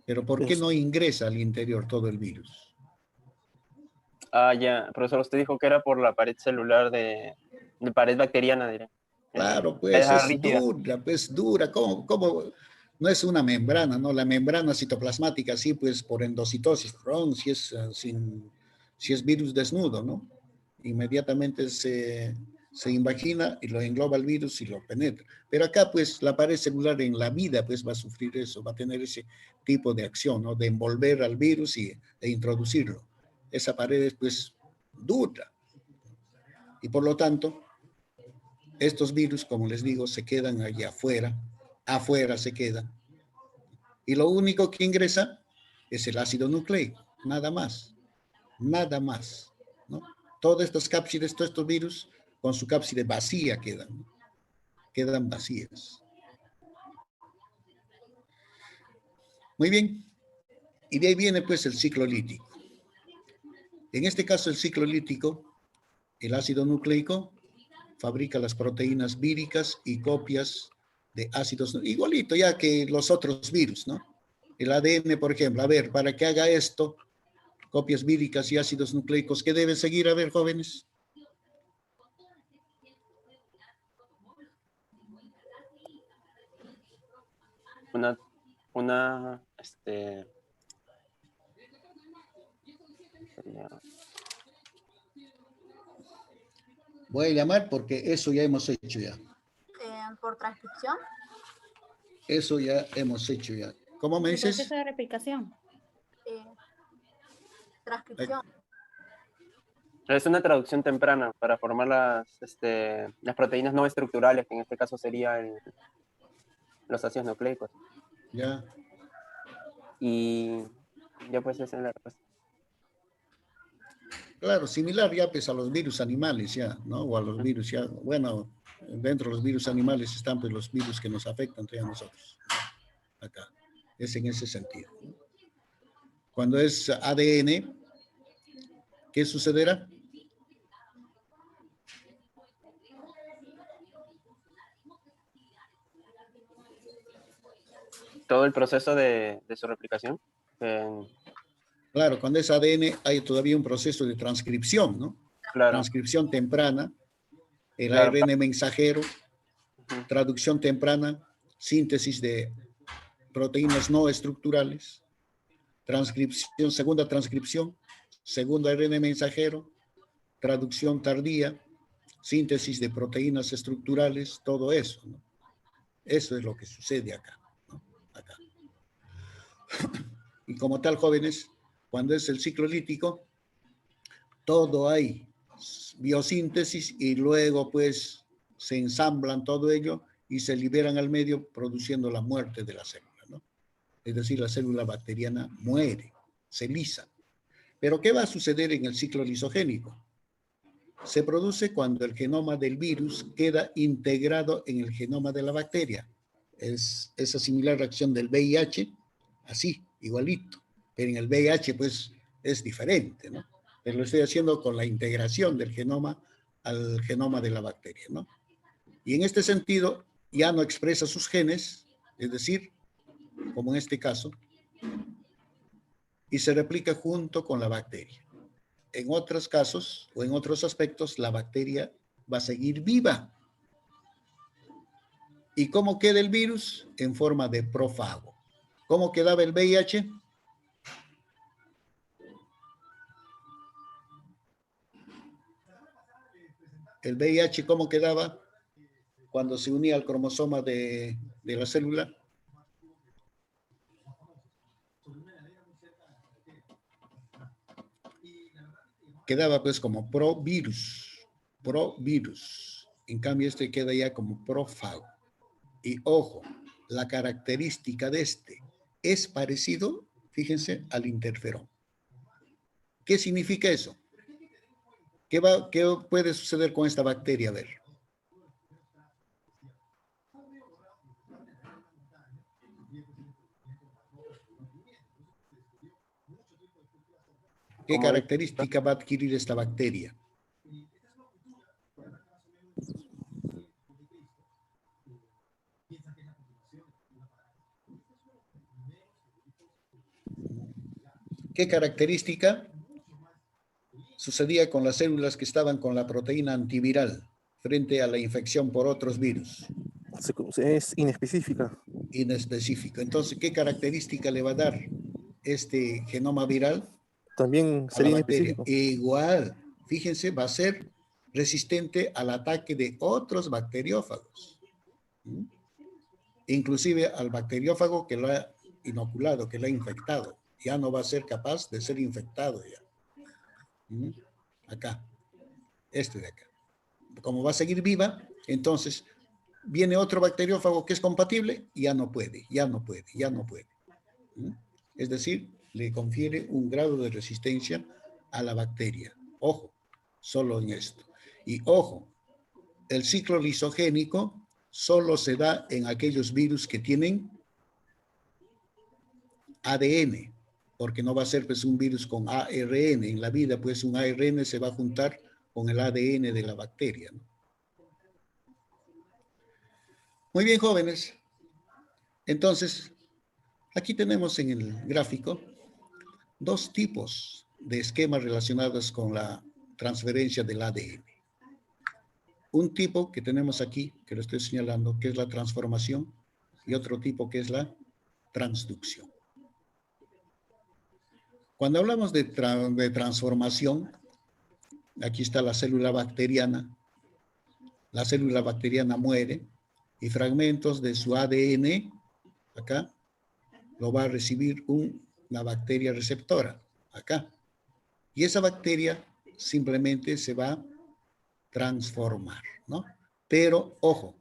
Pero ¿por qué no ingresa al interior todo el virus? Ah, ya, profesor, usted dijo que era por la pared celular de pared bacteriana, diré. Claro, pues Esa es rígida. dura, pues dura. ¿Cómo? No es una membrana, ¿no? La membrana citoplasmática, sí, pues por endocitosis, si es virus desnudo, ¿no? Inmediatamente se invagina y lo engloba el virus y lo penetra. Pero acá, pues, la pared celular en la vida, pues, va a sufrir eso, va a tener ese tipo de acción, ¿no? De envolver al virus e introducirlo. Esa pared es, pues, dura. Y por lo tanto, estos virus, como les digo, se quedan allá afuera se quedan. Y lo único que ingresa es el ácido nucleico, nada más, ¿no? Todas estas cápsides, todos estos virus, con su cápside vacía quedan, ¿no? Quedan vacías. Muy bien. Y de ahí viene pues el ciclo lítico. En este caso el ciclo lítico, el ácido nucleico fabrica las proteínas víricas y copias de ácidos, igualito ya que los otros virus, ¿no? El ADN, por ejemplo, a ver, para que haga esto, copias víricas y ácidos nucleicos, ¿qué debe seguir? A ver, jóvenes. Sería- Voy a llamar porque eso ya hemos hecho ya. Por transcripción. Eso ya hemos hecho ya. ¿Cómo me El dices? proceso de replicación. Transcripción. Es una traducción temprana para formar las proteínas no estructurales, que en este caso serían los ácidos nucleicos. Ya. Y ya pues esa es la respuesta. Claro, similar ya pues a los virus animales ya, ¿no? O a los virus ya, bueno, dentro de los virus animales están pues los virus que nos afectan a nosotros. Acá. Es en ese sentido. Cuando es ADN, ¿qué sucederá? Todo el proceso de su replicación. Claro, cuando es ADN hay todavía un proceso de transcripción, ¿no? Claro. Transcripción temprana, el Claro. ARN mensajero, traducción temprana, síntesis de proteínas no estructurales, transcripción, segunda transcripción, segundo ARN mensajero, traducción tardía, síntesis de proteínas estructurales, todo eso, ¿no? Eso es lo que sucede acá, ¿no? Acá. Y como tal, jóvenes, cuando es el ciclo lítico, todo hay biosíntesis y luego pues se ensamblan todo ello y se liberan al medio produciendo la muerte de la célula, ¿no? Es decir, la célula bacteriana muere, se lisa. Pero ¿qué va a suceder en el ciclo lisogénico? Se produce cuando el genoma del virus queda integrado en el genoma de la bacteria. Es esa similar reacción del VIH, así, igualito. Pero en el VIH pues es diferente, ¿no? Pero lo estoy haciendo con la integración del genoma al genoma de la bacteria, ¿no? Y en este sentido ya no expresa sus genes, es decir, como en este caso, y se replica junto con la bacteria. En otros casos o en otros aspectos, la bacteria va a seguir viva. ¿Y cómo queda el virus? En forma de prófago. ¿Cómo quedaba el VIH? El VIH, ¿cómo quedaba cuando se unía al cromosoma de la célula? Quedaba pues como provirus. En cambio, este queda ya como prófago. Y ojo, la característica de este es parecido, fíjense, al interferón. ¿Qué significa eso? ¿Qué puede suceder con esta bacteria? A ver. ¿Qué característica va a adquirir esta bacteria? ¿Qué característica sucedía con las células que estaban con la proteína antiviral frente a la infección por otros virus? Es inespecífica. Inespecífico. Entonces, ¿qué característica le va a dar este genoma viral? También A sería la bacteria. inespecífico. Igual, fíjense, va a ser resistente al ataque de otros bacteriófagos. ¿Mm? Inclusive al bacteriófago que lo ha inoculado, que lo ha infectado. Ya no va a ser capaz de ser infectado ya. ¿Mm? Acá. Este de acá. Como va a seguir viva, entonces viene otro bacteriófago que es compatible y ya no puede. ¿Mm? Es decir, le confiere un grado de resistencia a la bacteria. Ojo, solo en esto. Y ojo, el ciclo lisogénico solo se da en aquellos virus que tienen ADN, porque no va a ser pues un virus con ARN. En la vida, pues un ARN se va a juntar con el ADN de la bacteria, ¿no? Muy bien, jóvenes. Entonces, aquí tenemos en el gráfico dos tipos de esquemas relacionados con la transferencia del ADN. Un tipo que tenemos aquí, que lo estoy señalando, que es la transformación, y otro tipo que es la transducción. Cuando hablamos de transformación, aquí está la célula bacteriana. La célula bacteriana muere y fragmentos de su ADN, acá, lo va a recibir una bacteria receptora, acá. Y esa bacteria simplemente se va a transformar, ¿no? Pero, ojo,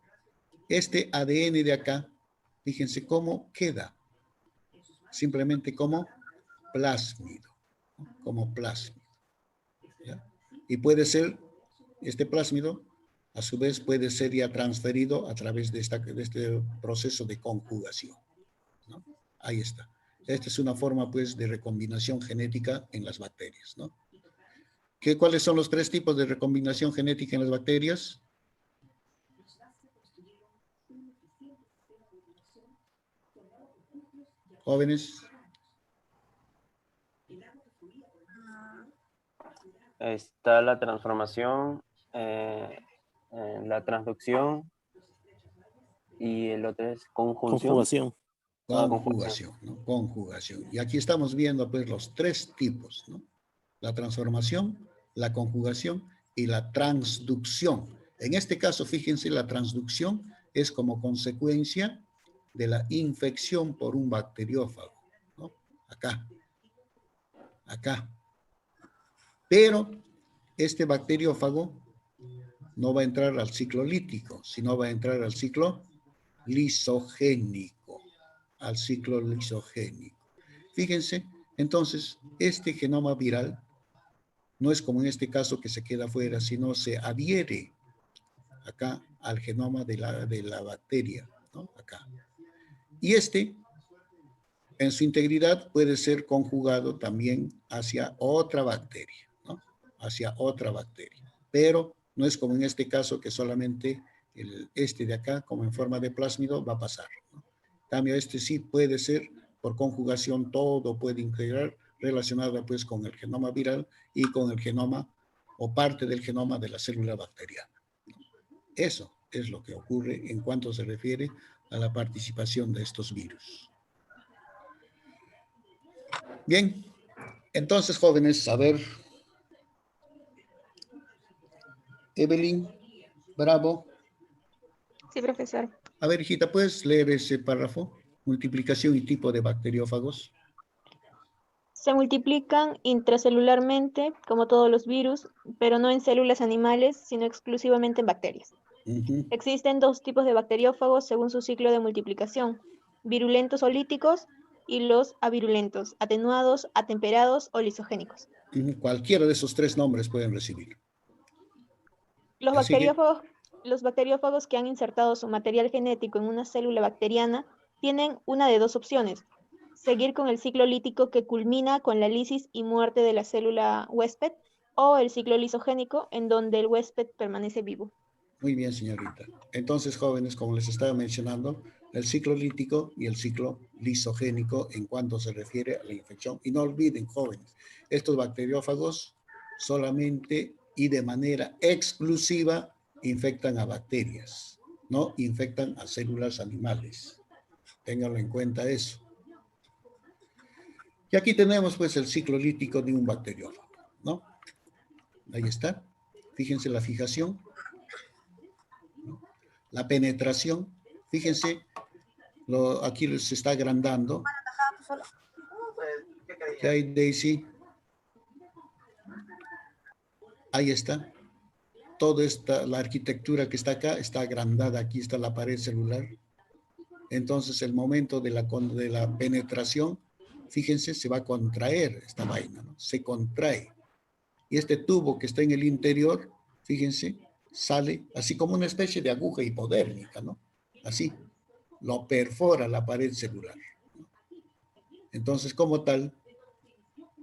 este ADN de acá, fíjense cómo queda. Simplemente como plásmido, ¿no? Como plásmido. ¿Ya? Y puede ser, este plásmido, a su vez, puede ser ya transferido a través de este proceso de conjugación, ¿no? Ahí está. Esta es una forma, pues, de recombinación genética en las bacterias, ¿no? ¿Cuáles son los tres tipos de recombinación genética en las bacterias? Jóvenes. Está la transformación, la transducción y el otro es conjunción. Conjugación. Conjugación, ¿no? Conjugación. Y aquí estamos viendo, pues, los tres tipos, ¿no? La transformación, la conjugación y la transducción. En este caso, fíjense, la transducción es como consecuencia de la infección por un bacteriófago, ¿no? Acá. Acá. Pero este bacteriófago no va a entrar al ciclo lítico, sino va a entrar al ciclo lisogénico. Al ciclo lisogénico. Fíjense, entonces, este genoma viral no es como en este caso que se queda fuera, sino se adhiere acá al genoma de la bacteria, ¿no? Acá. Y este, en su integridad, puede ser conjugado también hacia otra bacteria, ¿no? Hacia otra bacteria. Pero no es como en este caso que solamente este de acá, como en forma de plásmido, va a pasar, ¿no? En cambio, este sí puede ser por conjugación, todo puede integrar relacionada pues con el genoma viral y con el genoma o parte del genoma de la célula bacteriana. Eso es lo que ocurre en cuanto se refiere a la participación de estos virus. Bien, entonces, jóvenes, a ver. Evelyn, Bravo. Sí, profesor. A ver, hijita, ¿puedes leer ese párrafo? Multiplicación y tipo de bacteriófagos. Se multiplican intracelularmente, como todos los virus, pero no en células animales, sino exclusivamente en bacterias. Ujú. Existen dos tipos de bacteriófagos según su ciclo de multiplicación: virulentos o líticos y los avirulentos, atenuados, atemperados o lisogénicos. Cualquiera de esos tres nombres pueden recibir. Los Así que, los bacteriófagos que han insertado su material genético en una célula bacteriana tienen una de dos opciones: seguir con el ciclo lítico que culmina con la lisis y muerte de la célula huésped, o el ciclo lisogénico en donde el huésped permanece vivo. muy bien, señorita. Entonces, jóvenes, como les estaba mencionando, el ciclo lítico y el ciclo lisogénico en cuanto se refiere a la infección. Y no olviden, jóvenes, estos bacteriófagos solamente y de manera exclusiva infectan a bacterias, no infectan a células animales. Ténganlo en cuenta eso. Y aquí tenemos pues el ciclo lítico de un bacteriófago, ¿no? Ahí está. Fíjense la fijación, la penetración. Fíjense, aquí se está agrandando. ¿Qué hay, Daisy? Ahí está. Toda la arquitectura que está acá está agrandada. Aquí está la pared celular. Entonces, el momento de la penetración, fíjense, se va a contraer esta vaina, ¿no? Se contrae. Y este tubo que está en el interior, fíjense, sale así como una especie de aguja hipodérmica, ¿no? Así, lo perfora la pared celular. Entonces, como tal,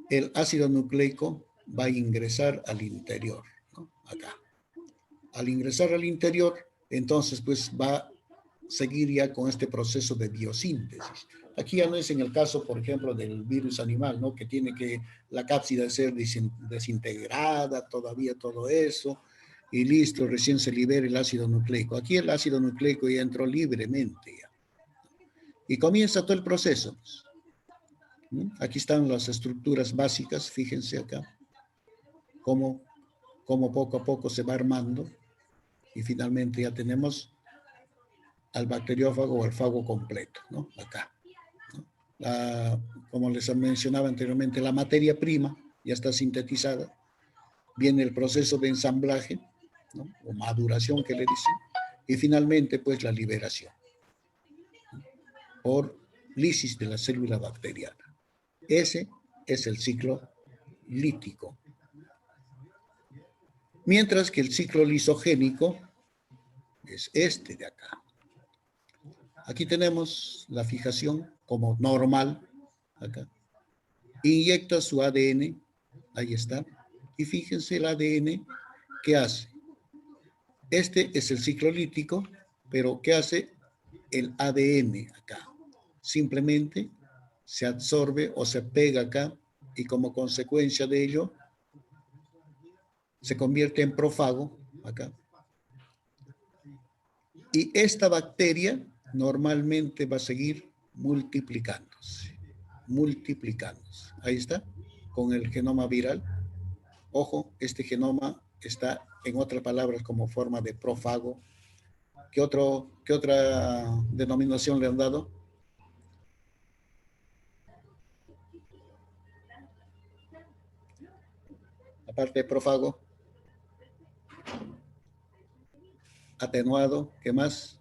el ácido nucleico va a ingresar al interior, ¿no? Acá. Al ingresar al interior, entonces, pues va a seguir ya con este proceso de biosíntesis. Aquí ya no es en el caso, por ejemplo, del virus animal, ¿no? Que tiene que la cápsida ser desintegrada, todavía todo eso, y listo, recién se libera el ácido nucleico. Aquí el ácido nucleico ya entró libremente ya. Y comienza todo el proceso. Aquí están las estructuras básicas, fíjense acá, cómo poco a poco se va armando, y finalmente ya tenemos al bacteriófago o al fago completo, ¿no? Acá. Como les mencionaba anteriormente, la materia prima ya está sintetizada, viene el proceso de ensamblaje, ¿no? O maduración que le dicen, y finalmente pues la liberación, ¿no? Por lisis de la célula bacteriana. Ese es el ciclo lítico. Mientras que el ciclo lisogénico es este de acá. Aquí tenemos la fijación como normal, acá. Inyecta su ADN, ahí está. Y fíjense el ADN, ¿qué hace? Este es el ciclo lítico, pero ¿qué hace el ADN acá? Simplemente se absorbe o se pega acá y como consecuencia de ello se convierte en prófago acá. Y esta bacteria normalmente va a seguir multiplicándose. Ahí está, con el genoma viral. Ojo, este genoma está, en otras palabras, como forma de prófago. ¿Qué otra denominación le han dado? Aparte de prófago. Atenuado, ¿qué más?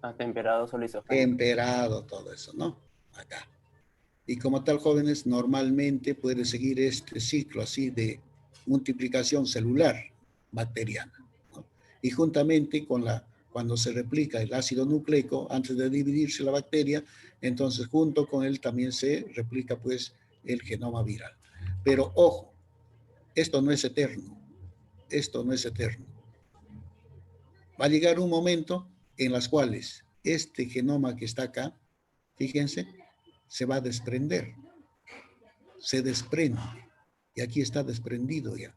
Atemperados o lisogénicos. Temperado, todo eso, ¿no? Acá. Y como tal, jóvenes, normalmente puede seguir este ciclo así de multiplicación celular bacteriana, ¿no? Y juntamente con cuando se replica el ácido nucleico, antes de dividirse la bacteria, entonces junto con él también se replica pues el genoma viral. Pero ojo, esto no es eterno, Va a llegar un momento en las cuales este genoma que está acá, fíjense, se va a desprender. se desprende. Y aquí está desprendido ya.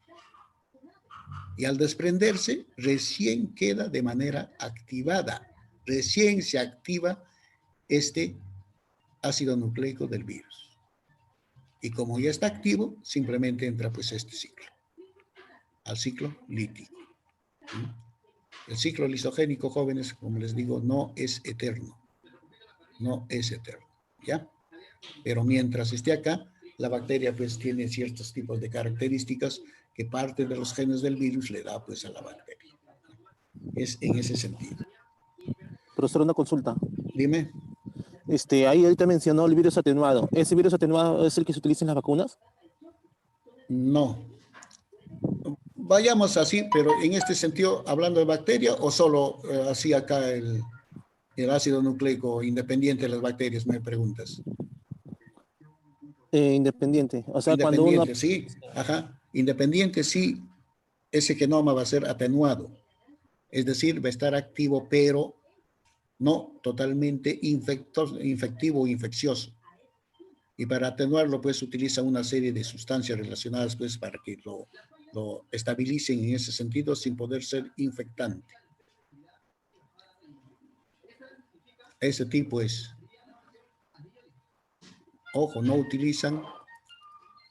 Y al desprenderse, recién queda de manera activada. Recién se activa este ácido nucleico del virus. Y como ya está activo, simplemente entra pues este ciclo, al ciclo lítico. El ciclo lisogénico, jóvenes, como les digo, no es eterno. No es eterno, ¿ya? Pero mientras esté acá, la bacteria pues tiene ciertos tipos de características que parte de los genes del virus le da pues a la bacteria. Es en ese sentido. Profesor, una consulta. Dime. Ahí ahorita mencionó el virus atenuado. ¿Ese virus atenuado es el que se utiliza en las vacunas? No. Vayamos así, pero en este sentido, hablando de bacteria o solo así acá el ácido nucleico independiente de las bacterias, me preguntas. Independiente. O sea, cuando uno... Independiente, sí. Ajá. Independiente, sí. Ese genoma va a ser atenuado. Es decir, va a estar activo, pero no totalmente infectivo o infeccioso. Y para atenuarlo, pues, utiliza una serie de sustancias relacionadas, pues, para que lo estabilicen en ese sentido sin poder ser infectante. Ese tipo es. Ojo, no utilizan,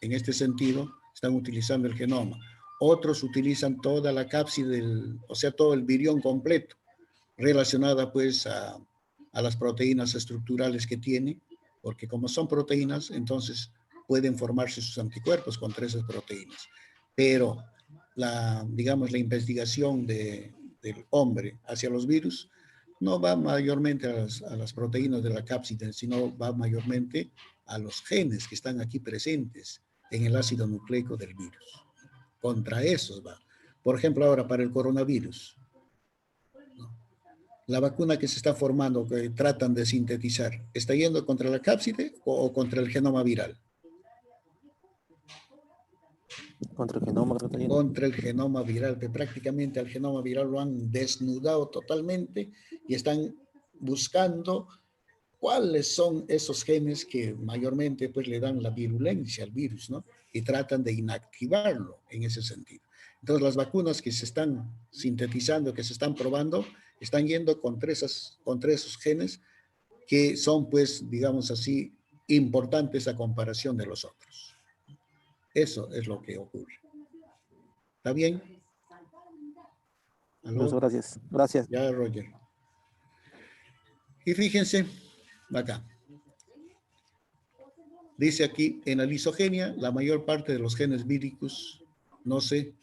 en este sentido, están utilizando el genoma. Otros utilizan toda la cápside, o sea, todo el virión completo, relacionada, pues, a las proteínas estructurales que tiene, porque como son proteínas, entonces pueden formarse sus anticuerpos contra esas proteínas. Pero digamos, la investigación del hombre hacia los virus no va mayormente a las proteínas de la cápside, sino va mayormente a los genes que están aquí presentes en el ácido nucleico del virus. Contra esos va. Por ejemplo, ahora para el coronavirus, la vacuna que se está formando, que tratan de sintetizar, ¿está yendo contra la cápside o contra el genoma viral? Contra el genoma. Contra el genoma viral, que prácticamente al genoma viral lo han desnudado totalmente y están buscando cuáles son esos genes que mayormente pues le dan la virulencia al virus, ¿no? Y tratan de inactivarlo en ese sentido. Entonces las vacunas que se están sintetizando, que se están probando, están yendo contra esos genes que son pues, digamos así, importantes a comparación de los otros. Eso es lo que ocurre. ¿Está bien? ¿Aló? Gracias. Gracias. Ya, Roger. Y fíjense, acá. Dice aquí, en la lisogenia, la mayor parte de los genes víricos no se...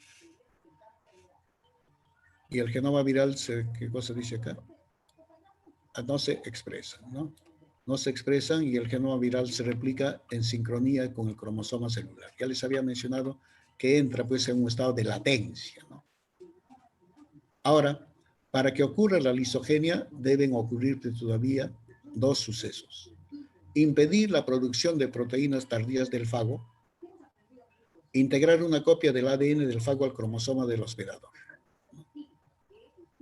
Y el genoma viral, ¿qué cosa dice acá? No se expresan, ¿no? No se expresan y el genoma viral se replica en sincronía con el cromosoma celular. Ya les había mencionado que entra pues en un estado de latencia, ¿no? Ahora, para que ocurra la lisogenia, deben ocurrir todavía dos sucesos. Impedir la producción de proteínas tardías del fago, integrar una copia del ADN del fago al cromosoma del hospedador.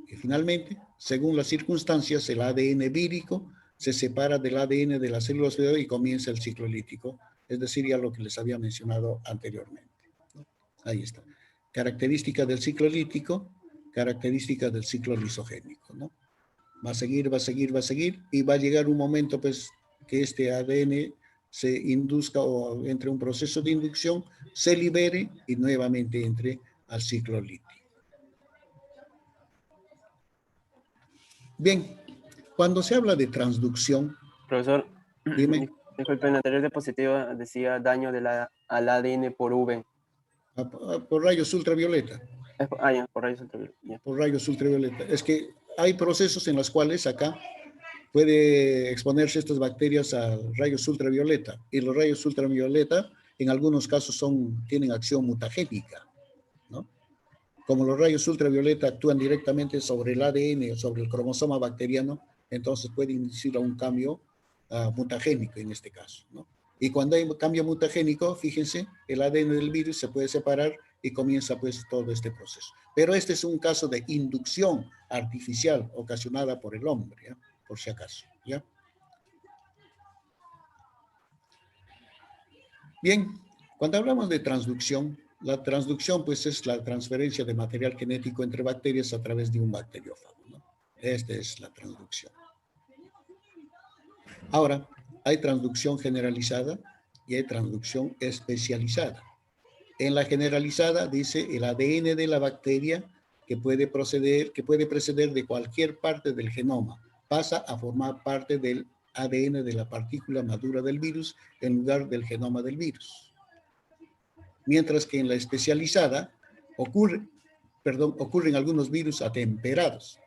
Y finalmente, según las circunstancias, el ADN vírico se separa del ADN de la célula hospedador y comienza el ciclo lítico, es decir, ya lo que les había mencionado anteriormente. Ahí está. Característica del ciclo lítico, característica del ciclo lisogénico, ¿no? Va a seguir, va a seguir, va a seguir, y va a llegar un momento, pues, que este ADN se induzca o entre un proceso de inducción, se libere y nuevamente entre al ciclo lítico. Bien, cuando se habla de transducción... Profesor, Dime. disculpe, en la anterior diapositiva decía daño al ADN por UV. Por rayos ultravioleta. Ya, por rayos ultravioleta. Ya. Por rayos ultravioleta. Es que hay procesos en los cuales acá puede exponerse estas bacterias a rayos ultravioleta. Y los rayos ultravioleta en algunos casos tienen acción mutagénica, ¿no? Como los rayos ultravioleta actúan directamente sobre el ADN o sobre el cromosoma bacteriano, entonces puede inducir a un cambio mutagénico en este caso, ¿no? Y cuando hay un cambio mutagénico, fíjense, el ADN del virus se puede separar y comienza pues todo este proceso. Pero este es un caso de inducción artificial ocasionada por el hombre, ¿ya? Por si acaso, ¿ya? Bien, cuando hablamos de transducción, la transducción pues es la transferencia de material genético entre bacterias a través de un bacteriófago, ¿no? Esta es la transducción. Ahora, hay transducción generalizada y hay transducción especializada. En la generalizada dice el ADN de la bacteria que puede preceder de cualquier parte del genoma, pasa a formar parte del ADN de la partícula madura del virus en lugar del genoma del virus. Mientras que en la especializada ocurren algunos virus atemperados.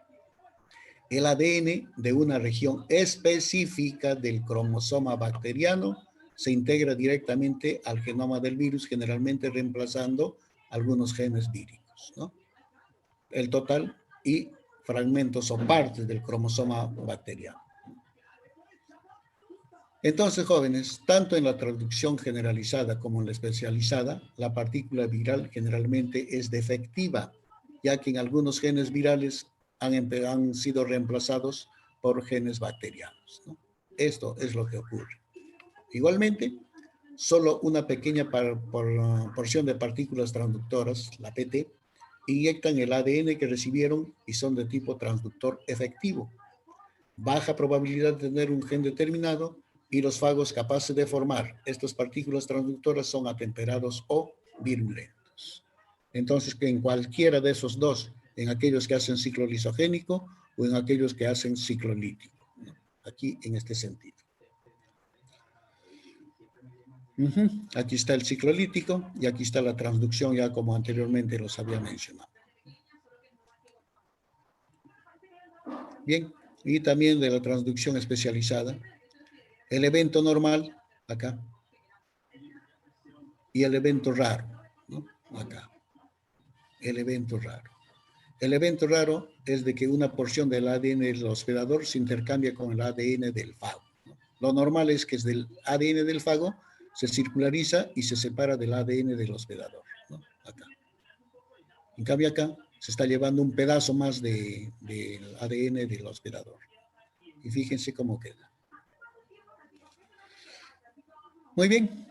El ADN de una región específica del cromosoma bacteriano se integra directamente al genoma del virus, generalmente reemplazando algunos genes víricos, ¿no? El total y fragmentos o partes del cromosoma bacteriano. Entonces, jóvenes, tanto en la transducción generalizada como en la especializada, la partícula viral generalmente es defectiva, ya que en algunos genes virales han sido reemplazados por genes bacterianos, ¿no? Esto es lo que ocurre. Igualmente, solo una pequeña porción de partículas transductoras, la PT, inyectan el ADN que recibieron y son de tipo transductor efectivo. Baja probabilidad de tener un gen determinado y los fagos capaces de formar estas partículas transductoras son atemperados o virulentos. Entonces, que en cualquiera de esos dos, en aquellos que hacen ciclo lisogénico o en aquellos que hacen ciclo lítico, ¿no? Aquí en este sentido. Aquí está el ciclo lítico y aquí está la transducción, ya como anteriormente los había mencionado. Bien, y también de la transducción especializada. El evento normal, acá. Y el evento raro, ¿no? Acá. El evento raro. El evento raro es de que una porción del ADN del hospedador se intercambia con el ADN del fago, ¿no? Lo normal es que es del ADN del fago se circulariza y se separa del ADN del hospedador, ¿no? Acá. En cambio acá se está llevando un pedazo más del ADN del hospedador. Y fíjense cómo queda. Muy bien.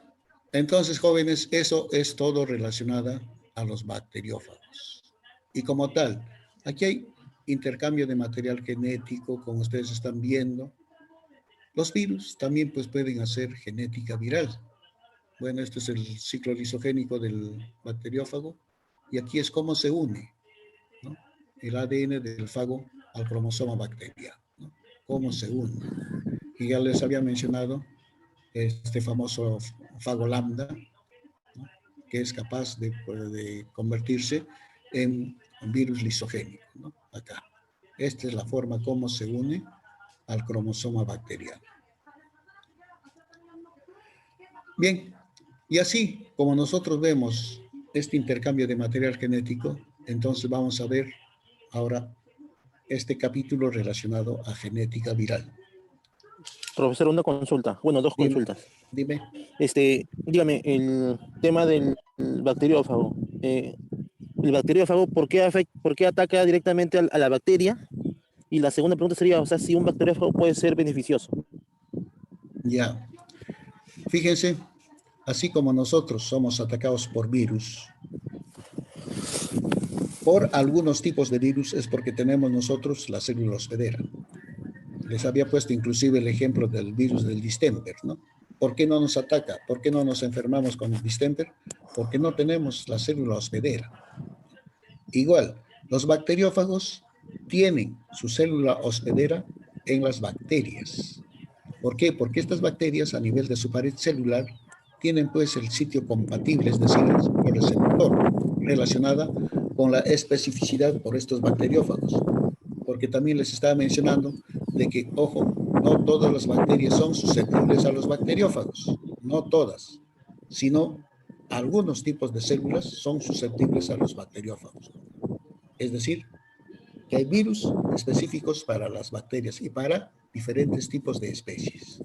Entonces, jóvenes, eso es todo relacionado a los bacteriófagos. Y como tal, aquí hay intercambio de material genético, como ustedes están viendo. Los virus también pues pueden hacer genética viral. Bueno, este es el ciclo lisogénico del bacteriófago. Y aquí es cómo se une, ¿no? El ADN del fago al cromosoma bacteriano, ¿no? Cómo se une. Y ya les había mencionado este famoso fago lambda, ¿no? Que es capaz de convertirse en un virus lisogénico, ¿no? Acá. Esta es la forma como se une al cromosoma bacteriano. Bien, y así como nosotros vemos este intercambio de material genético, entonces vamos a ver ahora este capítulo relacionado a genética viral. Profesor, una consulta. Bueno, dos consultas. Dime. Dígame, el tema del bacteriófago. El bacteriófago, ¿por qué ataca directamente a la bacteria? Y la segunda pregunta sería, o sea, si un bacteriófago puede ser beneficioso. Ya. Fíjense, así como nosotros somos atacados por virus, por algunos tipos de virus es porque tenemos nosotros la célula hospedera. Les había puesto inclusive el ejemplo del virus del distemper, ¿no? ¿Por qué no nos ataca? ¿Por qué no nos enfermamos con el distemper? Porque no tenemos la célula hospedera. Igual, los bacteriófagos tienen su célula hospedera en las bacterias. ¿Por qué? Porque estas bacterias a nivel de su pared celular tienen pues el sitio compatible, es decir, el receptor relacionada con la especificidad por estos bacteriófagos. Porque también les estaba mencionando de que, ojo, no todas las bacterias son susceptibles a los bacteriófagos, no todas, sino algunos tipos de células son susceptibles a los bacteriófagos. Es decir, que hay virus específicos para las bacterias y para diferentes tipos de especies.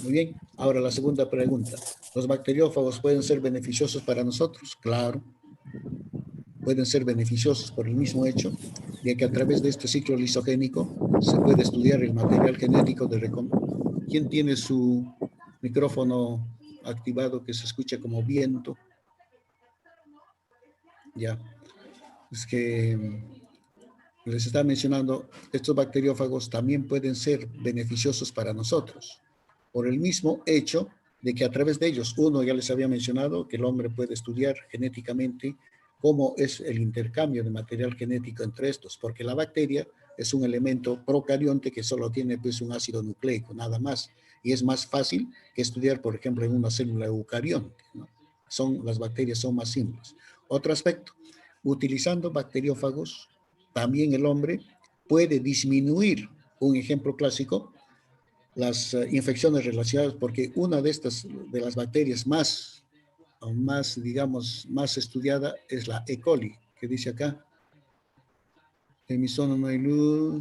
Muy bien, ahora la segunda pregunta. ¿Los bacteriófagos pueden ser beneficiosos para nosotros? Claro. Pueden ser beneficiosos por el mismo hecho de que a través de este ciclo lisogénico se puede estudiar el material genético de ¿Quién tiene su micrófono activado que se escucha como viento. Ya, es que les estaba mencionando, estos bacteriófagos también pueden ser beneficiosos para nosotros, por el mismo hecho de que a través de ellos, uno ya les había mencionado que el hombre puede estudiar genéticamente cómo es el intercambio de material genético entre estos, porque la bacteria es un elemento procarionte que solo tiene pues un ácido nucleico, nada más, y es más fácil que estudiar, por ejemplo, en una célula eucarionte, ¿no? Las bacterias son más simples. Otro aspecto, utilizando bacteriófagos, también el hombre puede disminuir, un ejemplo clásico, las infecciones relacionadas, porque una de las bacterias más, digamos, más estudiada es la E. coli, que dice acá, en mi zona no hay luz.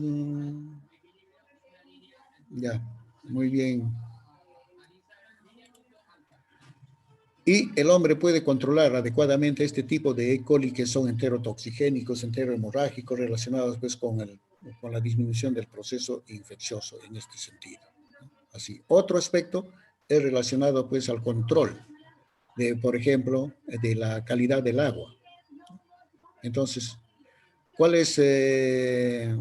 Ya, muy bien. Y el hombre puede controlar adecuadamente este tipo de E. coli que son enterotoxigénicos, enterohemorrágicos, relacionados pues con la disminución del proceso infeccioso en este sentido. Así. Otro aspecto es relacionado pues al control de, por ejemplo, de la calidad del agua. Entonces, ¿cuál es, qué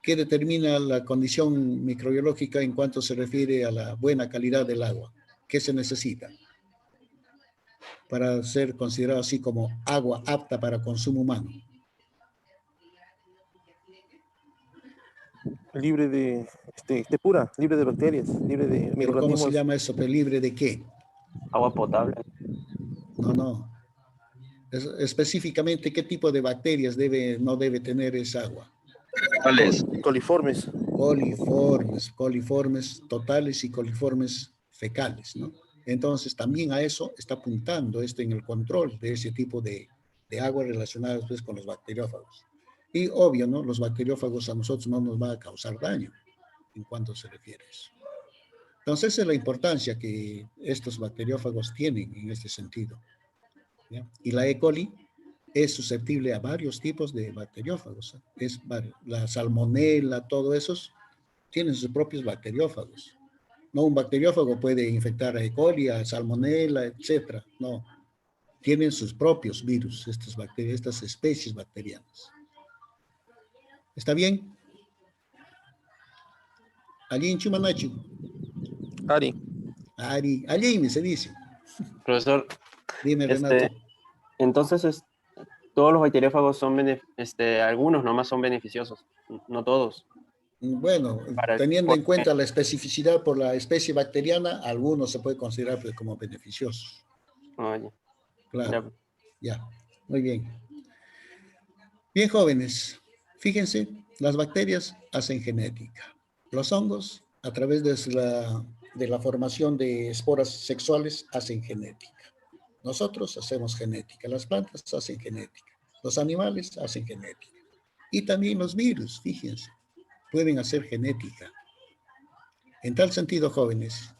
determina la condición microbiológica en cuanto se refiere a la buena calidad del agua? ¿Qué se necesita para ser considerado así como agua apta para consumo humano? Libre de pura, libre de bacterias, libre de ¿Pero cómo se microorganismos. llama eso? ¿Pero libre de qué? Agua potable. No. Específicamente, ¿qué tipo de bacterias no debe tener esa agua? ¿Cuáles? Coliformes. Coliformes totales y coliformes fecales, ¿no? Entonces, también a eso está apuntando en el control de ese tipo de aguas relacionadas pues, con los bacteriófagos. Y obvio, ¿no? Los bacteriófagos a nosotros no nos va a causar daño en cuanto se refiere a eso. Entonces, esa es la importancia que estos bacteriófagos tienen en este sentido, ¿ya? Y la E. coli es susceptible a varios tipos de bacteriófagos. La salmonela, todos esos tienen sus propios bacteriófagos. No, un bacteriófago puede infectar a E. coli, a salmonela, etcétera. No, tienen sus propios virus, estas especies bacterianas. ¿Está bien? Allí en Chumanachu. Ari. Allí se dice. Profesor, Dime, Renato. entonces todos los bacteriófagos son algunos nomás son beneficiosos, no todos. Bueno, teniendo en cuenta la especificidad por la especie bacteriana, algunos se puede considerar pues, como beneficiosos. Oye, claro, ya, muy bien. Bien, jóvenes, fíjense, las bacterias hacen genética. Los hongos, a través de la formación de esporas sexuales, hacen genética. Nosotros hacemos genética, las plantas hacen genética, los animales hacen genética. Y también los virus, fíjense, pueden hacer genética. En tal sentido, jóvenes,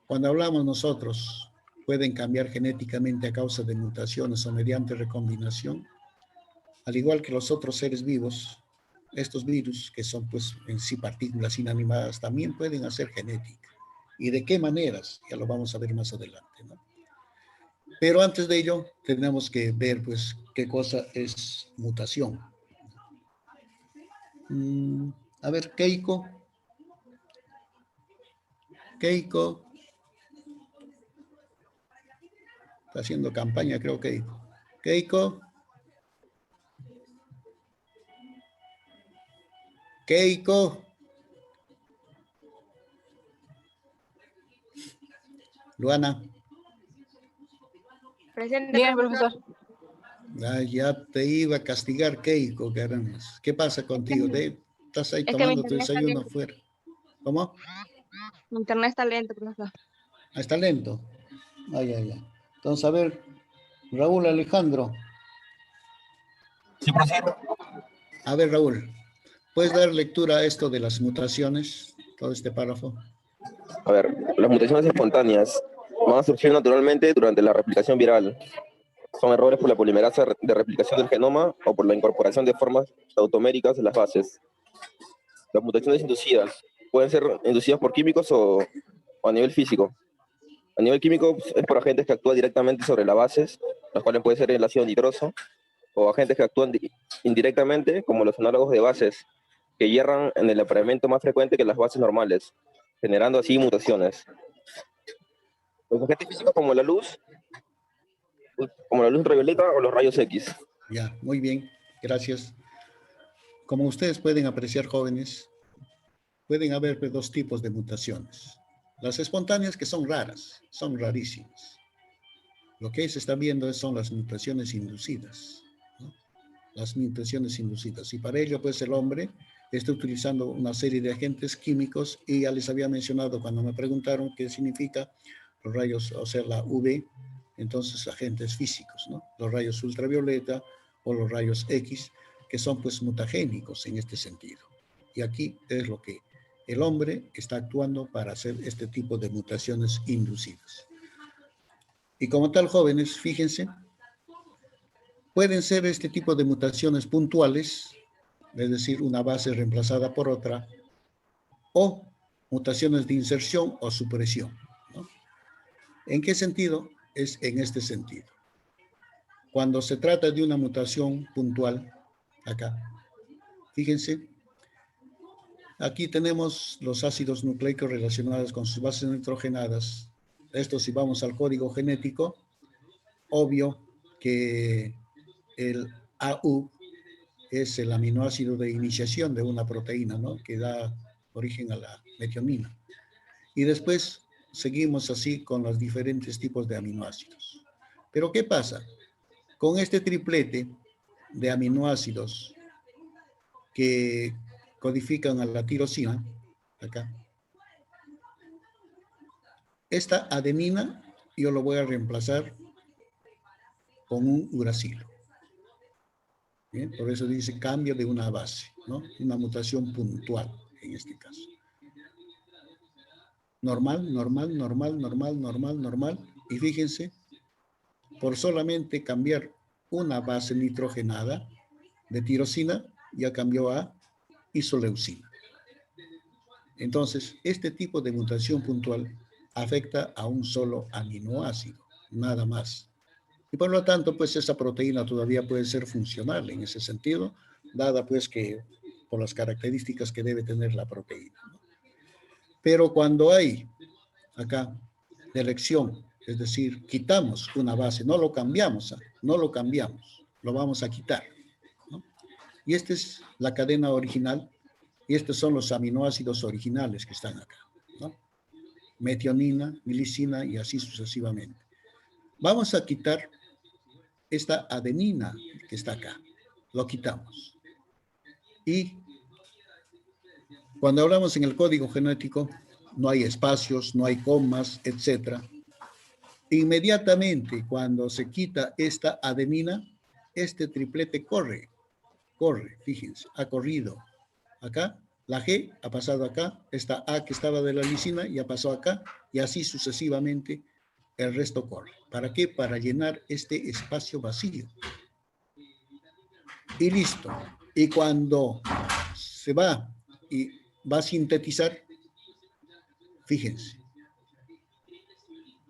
cuando hablamos nosotros, pueden cambiar genéticamente a causa de mutaciones o mediante recombinación, al igual que los otros seres vivos, estos virus, que son pues en sí partículas inanimadas, también pueden hacer genética. ¿Y de qué maneras? Ya lo vamos a ver más adelante, ¿no? Pero antes de ello, tenemos que ver pues qué cosa es mutación. A ver, Keiko. Está haciendo campaña, creo, Keiko. Luana. Presente, Bien, profesor. Ya te iba a castigar, Keiko, caramba. ¿Qué pasa contigo? Estás ahí Es que mi tomando tu internet está desayuno lento. afuera. ¿Cómo? Mi internet está lento, profesor. Está lento. Ya. Entonces, a ver, Raúl Alejandro. Sí, profesor. A ver, Raúl, ¿puedes dar lectura a esto de las mutaciones? Todo este párrafo. A ver, las mutaciones espontáneas van a surgir naturalmente durante la replicación viral. Son errores por la polimerasa de replicación del genoma o por la incorporación de formas automéricas en las bases. Las mutaciones inducidas pueden ser inducidas por químicos o a nivel físico. A nivel químico, pues, es por agentes que actúan directamente sobre las bases, los cuales puede ser el ácido nitroso, o agentes que actúan indirectamente, como los análogos de bases, que hierran en el apareamiento más frecuente que las bases normales, generando así mutaciones. Los agentes físicos como la luz ultravioleta o los rayos X. Ya, muy bien, gracias. Como ustedes pueden apreciar, jóvenes, pueden haber dos tipos de mutaciones. Las espontáneas, que son raras, son rarísimas. Lo que se está viendo son las mutaciones inducidas, ¿no? Las mutaciones inducidas. Y para ello, pues, el hombre está utilizando una serie de agentes químicos, y ya les había mencionado cuando me preguntaron qué significa los rayos, o sea, la UV, entonces agentes físicos, ¿no? Los rayos ultravioleta o los rayos X, que son pues mutagénicos en este sentido. Y aquí es lo que el hombre está actuando para hacer este tipo de mutaciones inducidas. Y como tal, jóvenes, fíjense, pueden ser este tipo de mutaciones puntuales, es decir, una base reemplazada por otra, o mutaciones de inserción o supresión, ¿no? ¿En qué sentido? Es en este sentido. Cuando se trata de una mutación puntual, acá, fíjense, aquí tenemos los ácidos nucleicos relacionados con sus bases nitrogenadas. Esto, si vamos al código genético, obvio que el AU es el aminoácido de iniciación de una proteína, ¿no? Que da origen a la metionina. Y después seguimos así con los diferentes tipos de aminoácidos. Pero ¿qué pasa? Con este triplete de aminoácidos que codifican a la tirosina, acá, esta adenina yo lo voy a reemplazar con un uracilo. Bien, por eso dice cambio de una base, ¿no? Una mutación puntual en este caso. Normal, normal, normal, normal, normal, normal. Y fíjense, por solamente cambiar una base nitrogenada de tirosina, ya cambió a isoleucina. Entonces, este tipo de mutación puntual afecta a un solo aminoácido, nada más. Y por lo tanto, pues esa proteína todavía puede ser funcional en ese sentido, dada pues que por las características que debe tener la proteína, ¿no? Pero cuando hay acá elección, es decir, quitamos una base, no lo cambiamos, no lo cambiamos, lo vamos a quitar, ¿no? Y esta es la cadena original, y estos son los aminoácidos originales que están acá, ¿no? Metionina, milicina y así sucesivamente. Vamos a quitar esta adenina que está acá, lo quitamos. Y cuando hablamos en el código genético, no hay espacios, no hay comas, etc. Inmediatamente cuando se quita esta adenina, este triplete corre, fíjense, ha corrido. Acá, la G ha pasado acá, esta A que estaba de la lisina ya pasó acá, y así sucesivamente el resto corre. ¿Para qué? Para llenar este espacio vacío. Y listo. Y cuando se va y va a sintetizar, fíjense,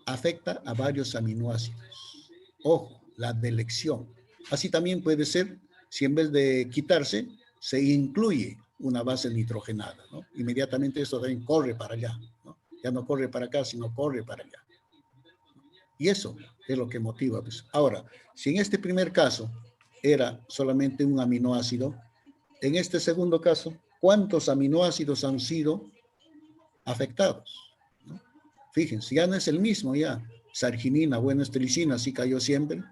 afecta a varios aminoácidos. Ojo, la delección. Así también puede ser si en vez de quitarse, se incluye una base nitrogenada, ¿no? Inmediatamente esto también corre para allá, ¿no? Ya no corre para acá, sino corre para allá. Y eso es lo que motiva, pues. Ahora, si en este primer caso era solamente un aminoácido, en este segundo caso, ¿cuántos aminoácidos han sido afectados? ¿No? Fíjense, ya no es el mismo, ya. Es arginina, bueno, es tricina, así cayó siempre.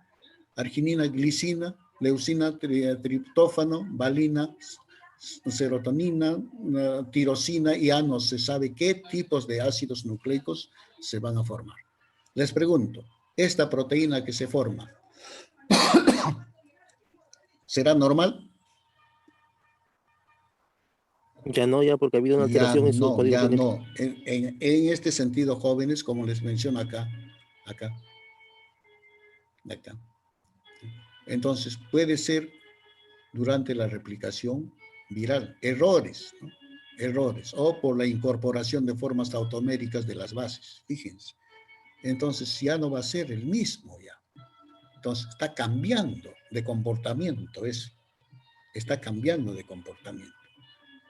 Arginina, glicina, leucina, triptófano, valina, serotonina, tirosina, y ya no se sabe qué tipos de ácidos nucleicos se van a formar. Les pregunto, ¿esta proteína que se forma será normal? Ya no, ya porque ha habido una alteración en su código genético. No. En este sentido, jóvenes, como les menciono acá. Entonces, puede ser durante la replicación viral. Errores, ¿no? Errores. O por la incorporación de formas tautoméricas de las bases. Fíjense. entonces ya no va a ser el mismo ya. Entonces está cambiando de comportamiento eso. Está cambiando de comportamiento.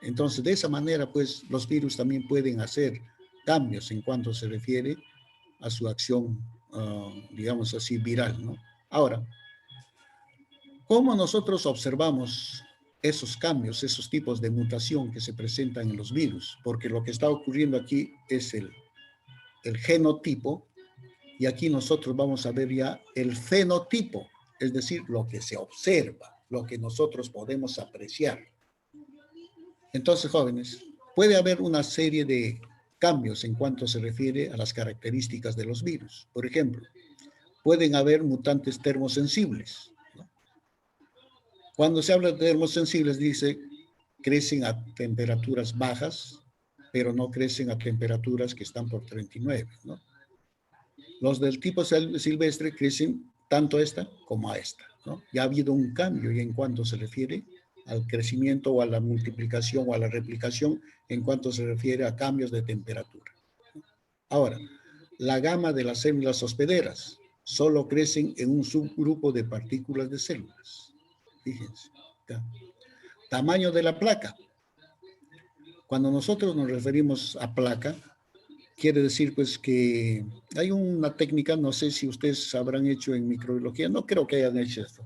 Entonces, de esa manera, pues, los virus también pueden hacer cambios en cuanto se refiere a su acción, digamos así, viral, ¿no? Ahora, ¿cómo nosotros observamos esos cambios, esos tipos de mutación que se presentan en los virus? Porque lo que está ocurriendo aquí es el genotipo, y aquí nosotros vamos a ver ya el fenotipo, es decir, lo que se observa, lo que nosotros podemos apreciar. Entonces, jóvenes, puede haber una serie de cambios en cuanto se refiere a las características de los virus. Por ejemplo, pueden haber mutantes termosensibles, ¿no? Cuando se habla de termosensibles, dice, crecen a temperaturas bajas, pero no crecen a temperaturas que están por 39, ¿no? Los del tipo silvestre crecen tanto a esta como a esta, ¿no? Ya ha habido un cambio y en cuanto se refiere al crecimiento o a la multiplicación o a la replicación en cuanto se refiere a cambios de temperatura. Ahora, la gama de las células hospederas solo crecen en un subgrupo de partículas de células. Fíjense. ¿Ya? Tamaño de la placa. Cuando nosotros nos referimos a placa, quiere decir pues que hay una técnica, no sé si ustedes habrán hecho en microbiología, no creo que hayan hecho esto.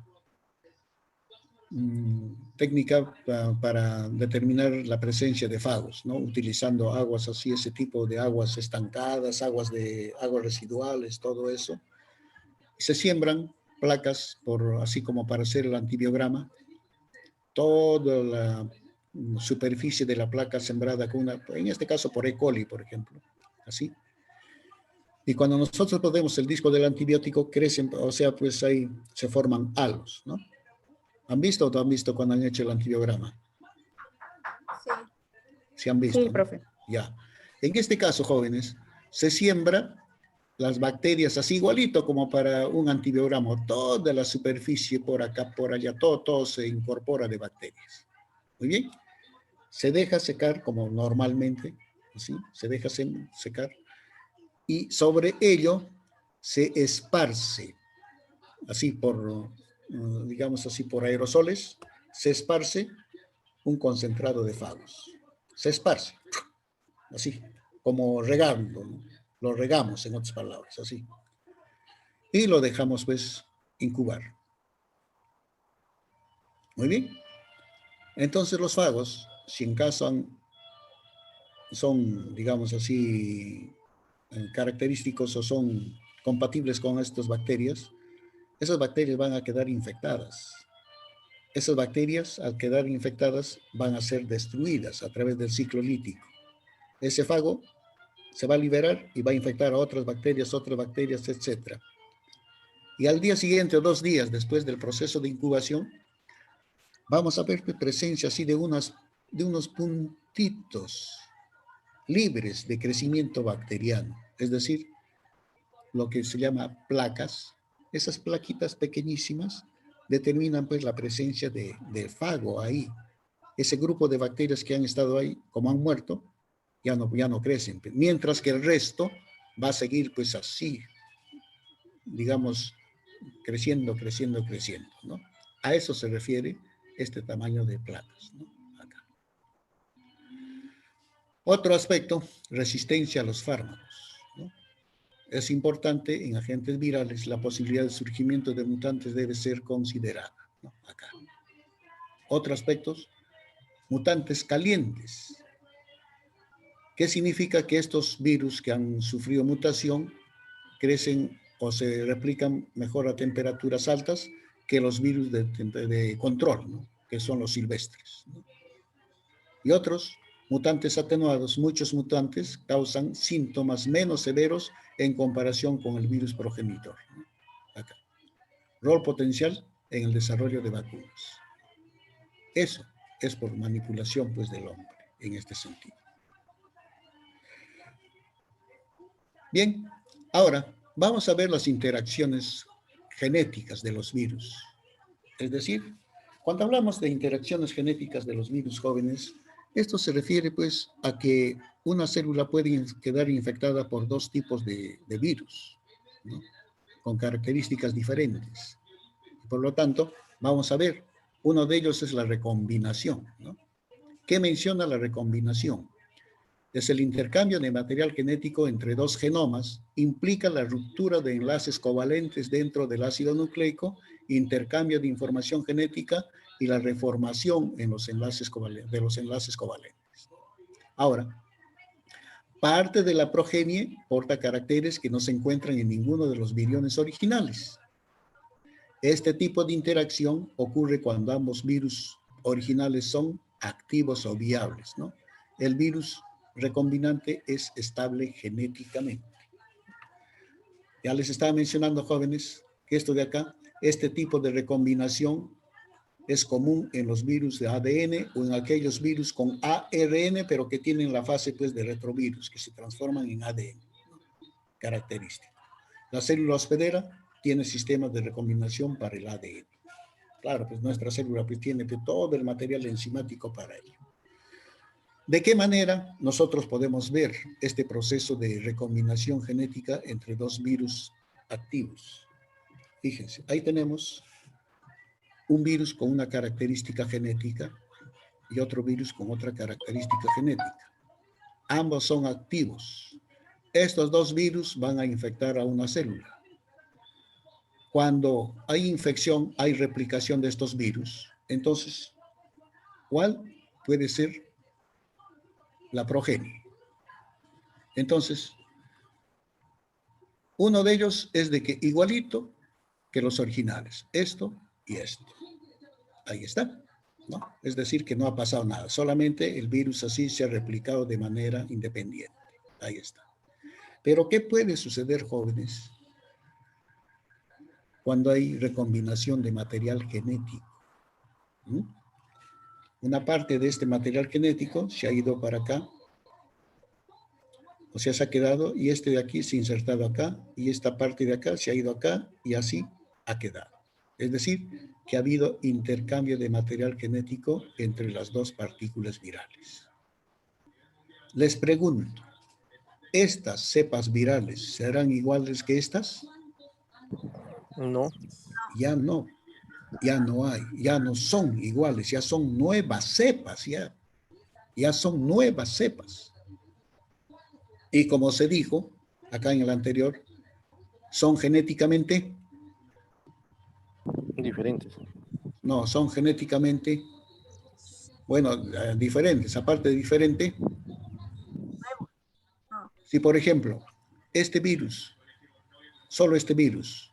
Técnica para determinar la presencia de fagos, ¿no? Utilizando aguas así, ese tipo de aguas estancadas, aguas residuales, todo eso. Se siembran placas, así como para hacer el antibiograma. Toda la superficie de la placa sembrada con en este caso por E. coli, por ejemplo, así. Y cuando nosotros ponemos el disco del antibiótico, crecen, o sea, pues ahí se forman halos, ¿no? ¿Han visto o no han visto cuando han hecho el antibiograma? Sí. ¿Sí han visto? Sí, ¿no? profe. Ya. En este caso, jóvenes, se siembra las bacterias así igualito como para un antibiograma. Toda la superficie por acá, por allá, todo se incorpora de bacterias. Muy bien. Se deja secar como normalmente, ¿sí? Se deja secar. Y sobre ello se esparce, así por, digamos así, por aerosoles, se esparce un concentrado de fagos. Se esparce, así, como regando, ¿no? Lo regamos, en otras palabras, así. Y lo dejamos, pues, incubar. Muy bien. Entonces los fagos, si en caso son, digamos así, característicos o son compatibles con estas bacterias, esas bacterias van a quedar infectadas. Esas bacterias, al quedar infectadas, van a ser destruidas a través del ciclo lítico. Ese fago se va a liberar y va a infectar a otras bacterias, etc. Y al día siguiente o 2 días después del proceso de incubación, vamos a ver presencia así de unos puntitos libres de crecimiento bacteriano, es decir, lo que se llama placas. Esas plaquitas pequeñísimas determinan pues la presencia de fago ahí. Ese grupo de bacterias que han estado ahí, como han muerto, ya no crecen, mientras que el resto va a seguir pues así, digamos, creciendo, ¿no? A eso se refiere este tamaño de placas, ¿no? Acá. Otro aspecto, resistencia a los fármacos, ¿no? Es importante en agentes virales, la posibilidad de surgimiento de mutantes debe ser considerada, ¿no? Acá. Otro aspecto, mutantes calientes. ¿Qué significa? Que estos virus que han sufrido mutación crecen o se replican mejor a temperaturas altas que los virus de control, ¿no? Que son los silvestres, ¿no? Y otros, mutantes atenuados. Muchos mutantes causan síntomas menos severos en comparación con el virus progenitor, ¿no? Acá. Rol potencial en el desarrollo de vacunas. Eso es por manipulación pues, del hombre en este sentido. Bien, ahora vamos a ver las interacciones genéticas de los virus. Es decir, cuando hablamos de interacciones genéticas de los virus jóvenes, esto se refiere pues a que una célula puede quedar infectada por 2 tipos de virus. ¿no? Con características diferentes. Por lo tanto, vamos a ver, uno de ellos es la recombinación, ¿no? ¿Qué menciona la recombinación? Es el intercambio de material genético entre dos genomas, implica la ruptura de enlaces covalentes dentro del ácido nucleico, intercambio de información genética y la reformación en los enlaces de los enlaces covalentes. Ahora, parte de la progenie porta caracteres que no se encuentran en ninguno de los viriones originales. Este tipo de interacción ocurre cuando ambos virus originales son activos o viables, ¿no? El virus recombinante es estable genéticamente. Ya les estaba mencionando, jóvenes, que esto de acá, este tipo de recombinación es común en los virus de ADN o en aquellos virus con ARN, pero que tienen la fase pues, de retrovirus, que se transforman en ADN, característico. La célula hospedera tiene sistemas de recombinación para el ADN. Claro, pues nuestra célula pues, tiene pues, todo el material enzimático para ello. ¿De qué manera nosotros podemos ver este proceso de recombinación genética entre dos virus activos? Fíjense, ahí tenemos un virus con una característica genética y otro virus con otra característica genética. Ambos son activos. Estos dos virus van a infectar a una célula. Cuando hay infección, hay replicación de estos virus. Entonces, ¿cuál puede ser la progenie? Entonces, uno de ellos es de que igualito que los originales, esto y esto. Ahí está, ¿no? Es decir, que no ha pasado nada, solamente el virus así se ha replicado de manera independiente. Ahí está. Pero, ¿qué puede suceder, jóvenes, cuando hay recombinación de material genético? Una parte de este material genético se ha ido para acá, o sea, se ha quedado, y este de aquí se ha insertado acá, y esta parte de acá se ha ido acá, y así ha quedado. Es decir, que ha habido intercambio de material genético entre las dos partículas virales. Les pregunto, ¿estas cepas virales serán iguales que estas? No. Ya no. Ya no hay, ya no son iguales, ya son nuevas cepas, ya son nuevas cepas. Y como se dijo acá en el anterior, son genéticamente Diferentes. no, son genéticamente, bueno, diferentes. Aparte de diferente, si por ejemplo, este virus, solo este virus,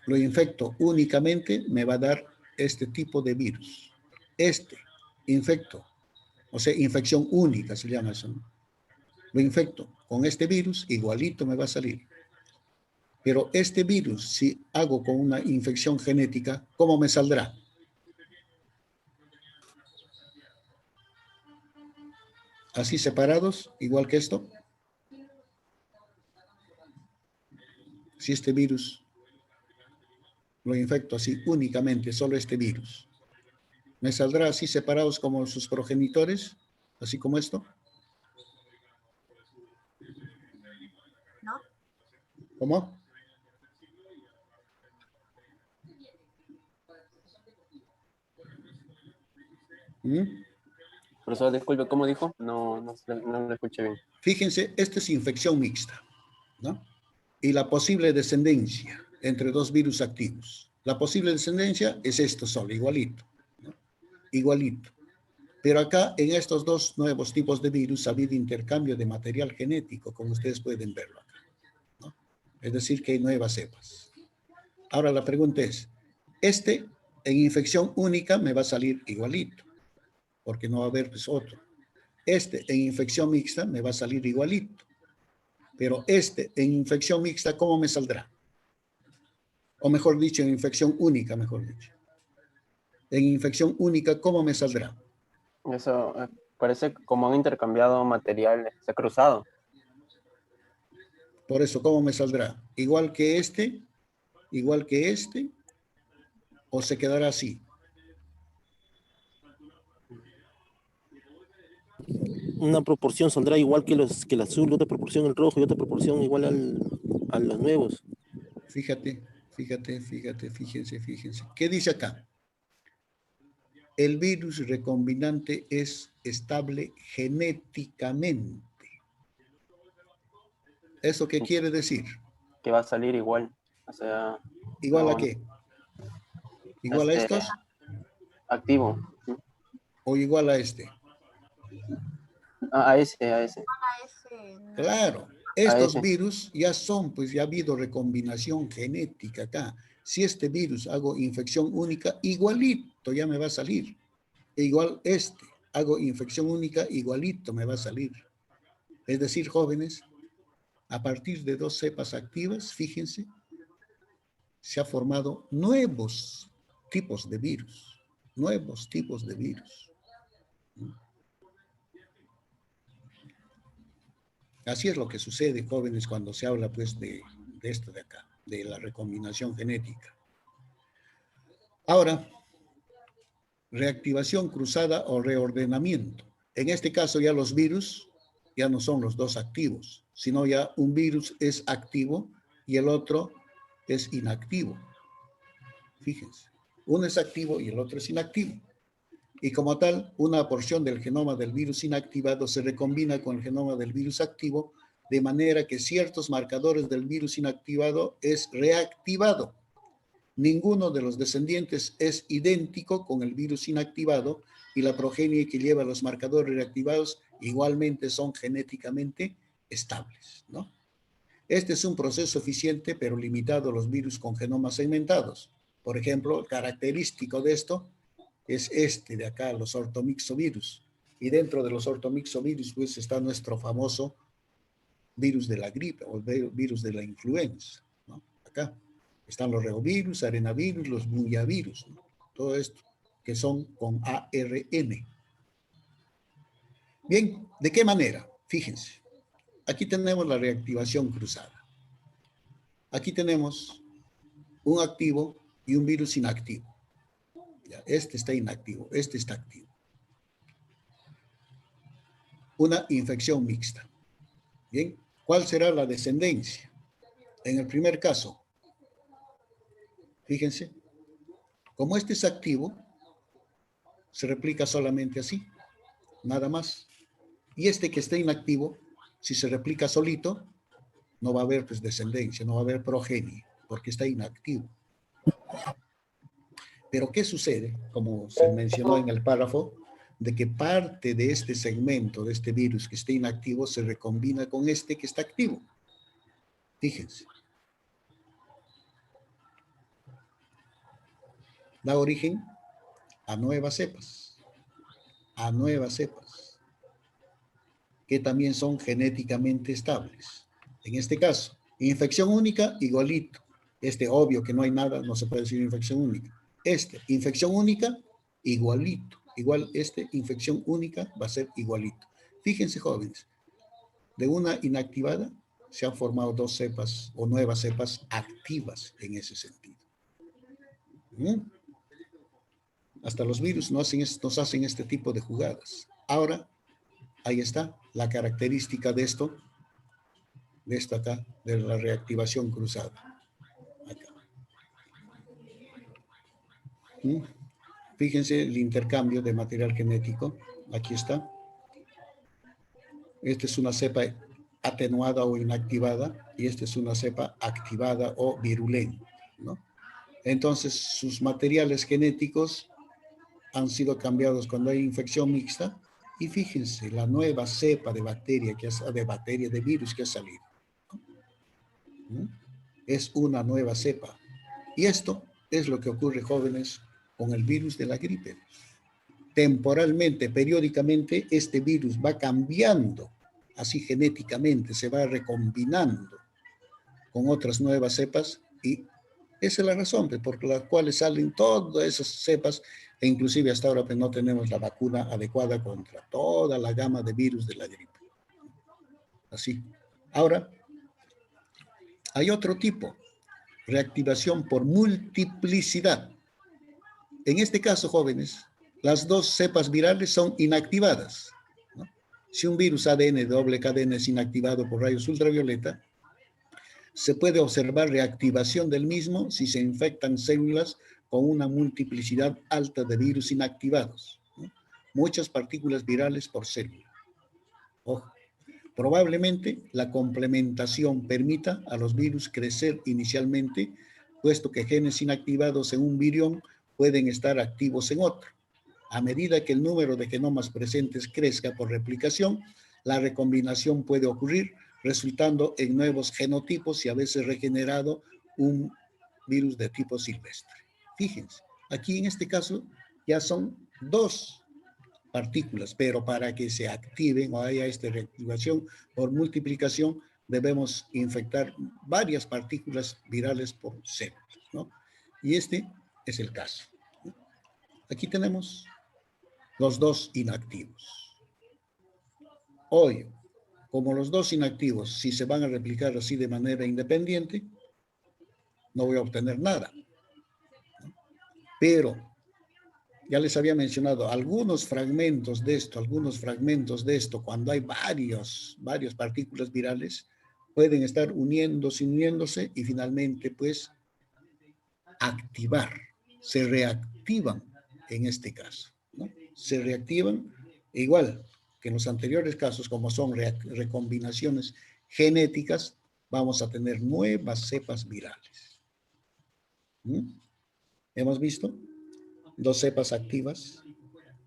lo infecto únicamente, me va a dar este tipo de virus. Este infecto, o sea, infección única se llama eso, ¿no? Lo infecto con este virus, igualito me va a salir. Pero este virus, si hago con una infección genética, ¿cómo me saldrá? Así separados, igual que esto. Si este virus lo infecto así únicamente, solo este virus, ¿me saldrá así separados como sus progenitores? Así como esto. ¿No? ¿Cómo? Profesor, disculpe, ¿cómo dijo? No lo escuché bien. Fíjense, esta es infección mixta, ¿no? Y la posible descendencia entre dos virus activos. La posible descendencia es esto solo, igualito, ¿no? Igualito. Pero acá, en estos dos nuevos tipos de virus, ha habido intercambio de material genético, como ustedes pueden verlo acá, ¿no? Es decir, que hay nuevas cepas. Ahora la pregunta es, en infección única me va a salir igualito, porque no va a haber pues, otro. En infección mixta me va a salir igualito. Pero en infección mixta, ¿cómo me saldrá? O mejor dicho, en infección única, mejor dicho. En infección única, ¿cómo me saldrá? Eso parece como un intercambiado material, se ha cruzado. Por eso, ¿cómo me saldrá? Igual que este, o se quedará así. Una proporción saldrá igual que el azul, otra proporción el rojo y otra proporción igual a los nuevos. Fíjense. ¿Qué dice acá? El virus recombinante es estable genéticamente. ¿Eso qué quiere decir? Que va a salir igual. O sea, ¿Igual a no, qué? ¿Igual a este, estos? activo. ¿O igual a este? A ese. A ese, no. Claro, A estos ese. virus ya son, pues ya ha habido recombinación genética acá. Si este virus hago infección única, igualito ya me va a salir. E igual este, hago infección única, igualito me va a salir. Es decir, jóvenes, a partir de 2 cepas activas, fíjense, se ha formado nuevos tipos de virus. Nuevos tipos de virus. Así es lo que sucede, jóvenes, cuando se habla pues de esto de acá, de la recombinación genética. Ahora, reactivación cruzada o reordenamiento. En este caso ya los virus ya no son los dos activos, sino ya un virus es activo y el otro es inactivo. Fíjense, uno es activo y el otro es inactivo. Y como tal, una porción del genoma del virus inactivado se recombina con el genoma del virus activo, de manera que ciertos marcadores del virus inactivado es reactivado. Ninguno de los descendientes es idéntico con el virus inactivado y la progenie que lleva los marcadores reactivados igualmente son genéticamente estables, ¿no? Este es un proceso eficiente pero limitado a los virus con genomas segmentados. Por ejemplo, característico de esto es este de acá, los ortomixovirus. Y dentro de los ortomixovirus pues está nuestro famoso virus de la gripe o virus de la influenza, ¿no? Acá están los reovirus, arenavirus, los buyavirus, ¿no? Todo esto que son con ARN. Bien, ¿de qué manera? Fíjense, aquí tenemos la reactivación cruzada. Aquí tenemos un activo y un virus inactivo. Ya, este está inactivo, este está activo. Una infección mixta. Bien, ¿cuál será la descendencia? En el primer caso, fíjense, como este es activo, se replica solamente así, nada más. Y este que está inactivo, si se replica solito, no va a haber pues descendencia, no va a haber progenie, porque está inactivo. Pero ¿qué sucede? Como se mencionó en el párrafo, de que parte de este segmento, de este virus que está inactivo, se recombina con este que está activo. Fíjense. Da origen a nuevas cepas. A nuevas cepas. Que también son genéticamente estables. En este caso, infección única, igualito. Este, obvio que no hay nada, no se puede decir infección única. Este, infección única, igualito. Igual este, infección única, va a ser igualito. Fíjense, jóvenes, de una inactivada se han formado 2 cepas o nuevas cepas activas en ese sentido. Hasta los virus nos hacen este tipo de jugadas. Ahora, ahí está la característica de esto acá, de la reactivación cruzada. Acá. Fíjense el intercambio de material genético. Aquí está. Esta es una cepa atenuada o inactivada y esta es una cepa activada o virulenta, ¿no? Entonces, sus materiales genéticos han sido cambiados cuando hay infección mixta y fíjense la nueva cepa de bacteria, de virus que ha salido, ¿no? Es una nueva cepa. Y esto es lo que ocurre, jóvenes, con el virus de la gripe. Temporalmente, periódicamente, este virus va cambiando, así genéticamente, se va recombinando con otras nuevas cepas y esa es la razón por la cual salen todas esas cepas e inclusive hasta ahora pues, no tenemos la vacuna adecuada contra toda la gama de virus de la gripe. Así. Ahora, hay otro tipo, reactivación por multiplicidad. En este caso, jóvenes, las 2 cepas virales son inactivadas, ¿no? Si un virus ADN de doble cadena es inactivado por rayos ultravioleta, Se puede observar reactivación del mismo si se infectan células con una multiplicidad alta de virus inactivados, ¿no? Muchas partículas virales por célula. Ojo. Probablemente la complementación permita a los virus crecer inicialmente, puesto que genes inactivados en un virión pueden estar activos en otro. A medida que el número de genomas presentes crezca por replicación, la recombinación puede ocurrir, resultando en nuevos genotipos y a veces regenerado un virus de tipo silvestre. Fíjense, aquí en este caso ya son 2 partículas, pero para que se activen o haya esta reactivación por multiplicación, debemos infectar varias partículas virales por células, ¿no? Y este es el caso. Aquí tenemos los 2 inactivos. Hoy, como los 2 inactivos, si se van a replicar así de manera independiente, no voy a obtener nada. Pero ya les había mencionado algunos fragmentos de esto, cuando hay varias partículas virales, pueden estar uniéndose y finalmente pues activar, se reactivan en este caso, ¿no? Se reactivan igual que en los anteriores casos, como son recombinaciones genéticas, vamos a tener nuevas cepas virales. ¿Mm? ¿Hemos visto? 2 cepas activas.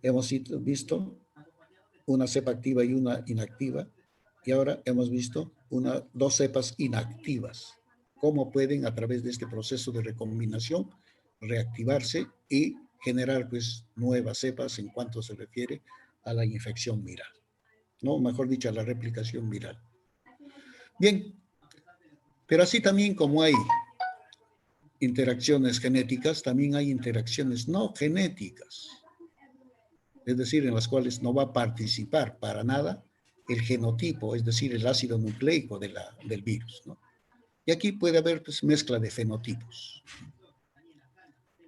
Hemos visto una cepa activa y una inactiva. Y ahora hemos visto 2 cepas inactivas. Cómo pueden, a través de este proceso de recombinación, reactivarse y generar, pues, nuevas cepas en cuanto se refiere a la infección viral. No, mejor dicho, a la replicación viral. Bien, pero así también como hay interacciones genéticas, también hay interacciones no genéticas, es decir, en las cuales no va a participar para nada el genotipo, es decir, el ácido nucleico del virus, ¿no? Y aquí puede haber, pues, mezcla de fenotipos.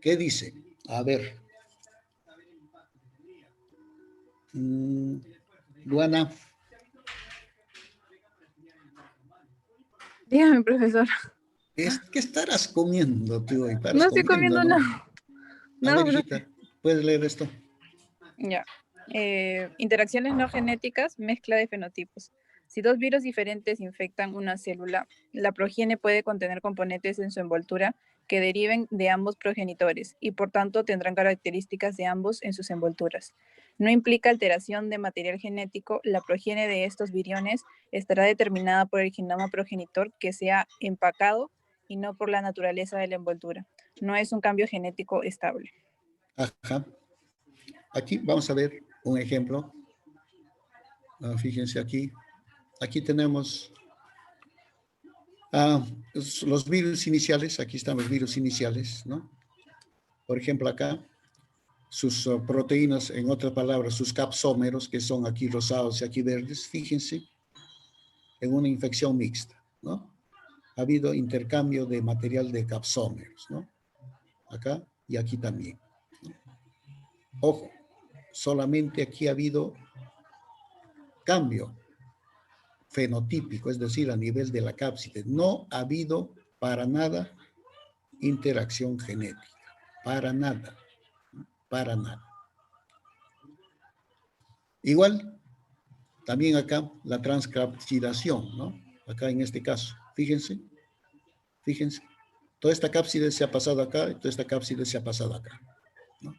¿Qué dice? A ver. Luana. Dígame, profesor. ¿Qué estarás comiendo tú hoy? No estoy comiendo ¿no? nada. A ver, No, hijita, ¿puedes leer esto? ya. Interacciones no genéticas, mezcla de fenotipos. Si 2 virus diferentes infectan una célula, la progenie puede contener componentes en su envoltura que deriven de ambos progenitores y por tanto tendrán características de ambos en sus envolturas. No implica alteración de material genético, la progenie de estos viriones estará determinada por el genoma progenitor que sea empacado y no por la naturaleza de la envoltura. No es un cambio genético estable. Ajá. Aquí vamos a ver un ejemplo. Fíjense aquí. Aquí tenemos los virus iniciales. Aquí están los virus iniciales, ¿no? Por ejemplo, acá, sus proteínas, en otras palabras, sus capsómeros, que son aquí rosados y aquí verdes. Fíjense, en una infección mixta, ¿no? Ha habido intercambio de material de capsómeros, ¿no? Acá y aquí también, ¿no? Ojo, solamente aquí ha habido cambio fenotípico, es decir, a nivel de la cápside. No ha habido para nada interacción genética, para nada, para nada. Igual, también acá la transcapsidación, ¿no? Acá en este caso, fíjense, toda esta cápside se ha pasado acá y toda esta cápside se ha pasado acá, ¿no?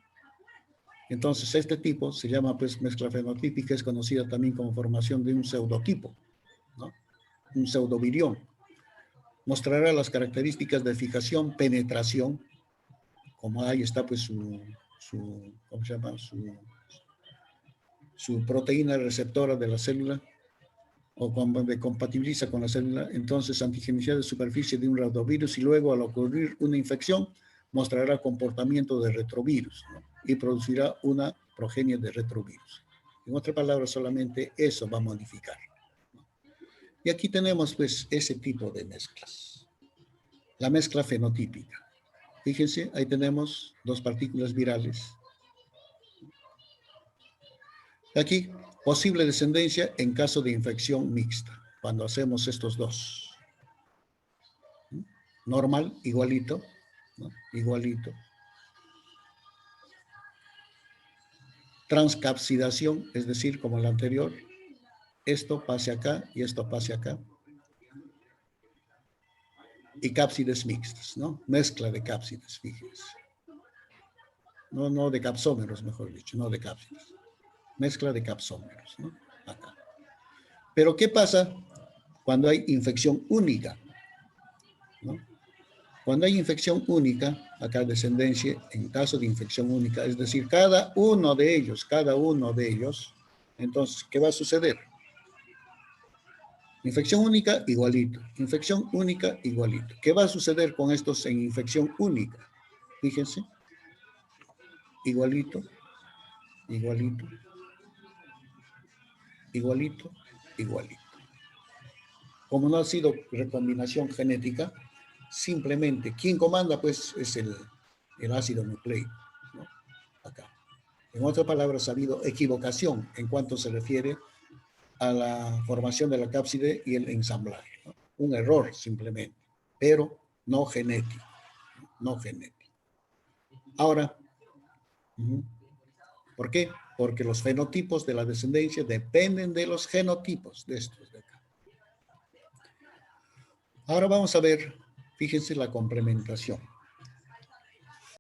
Entonces, este tipo se llama, pues, mezcla fenotípica, es conocida también como formación de un pseudotipo, ¿no? Un pseudovirión. Mostrará las características de fijación, penetración, como ahí está, pues, ¿cómo se llama? Su proteína receptora de la célula, o cuando compatibiliza con la célula, entonces antigenicidad de superficie de un retrovirus, y luego al ocurrir una infección mostrará comportamiento de retrovirus, ¿no? Y producirá una progenie de retrovirus. En otras palabras, solamente eso va a modificar, ¿no? Y aquí tenemos, pues, ese tipo de mezclas. La mezcla fenotípica. Fíjense, ahí tenemos 2 partículas virales. Aquí, posible descendencia en caso de infección mixta, cuando hacemos estos 2. normal, igualito, ¿no? Igualito. Transcapsidación, es decir, como el anterior, esto pase acá y esto pase acá. Y cápsides mixtas, ¿no? Mezcla de cápsides, fíjense. No de capsómeros, mejor dicho, no de cápsides. Mezcla de capsómeros, ¿no? Acá. Pero ¿qué pasa cuando hay infección única? ¿No? Cuando hay infección única, acá descendencia, en caso de infección única, es decir, cada uno de ellos, entonces, ¿qué va a suceder? Infección única, igualito. Infección única, igualito. ¿Qué va a suceder con estos en infección única? Fíjense. Igualito, igualito, igualito, igualito. Como no ha sido recombinación genética, simplemente, ¿quién comanda? Pues es el ácido nucleico, ¿no? Acá. En otras palabras, ha habido equivocación en cuanto se refiere a la formación de la cápside y el ensamblaje, ¿no? Un error simplemente, pero no genético, no genético. Ahora, ¿por qué? Porque los fenotipos de la descendencia dependen de los genotipos de estos de acá. Ahora vamos a ver, fíjense la complementación.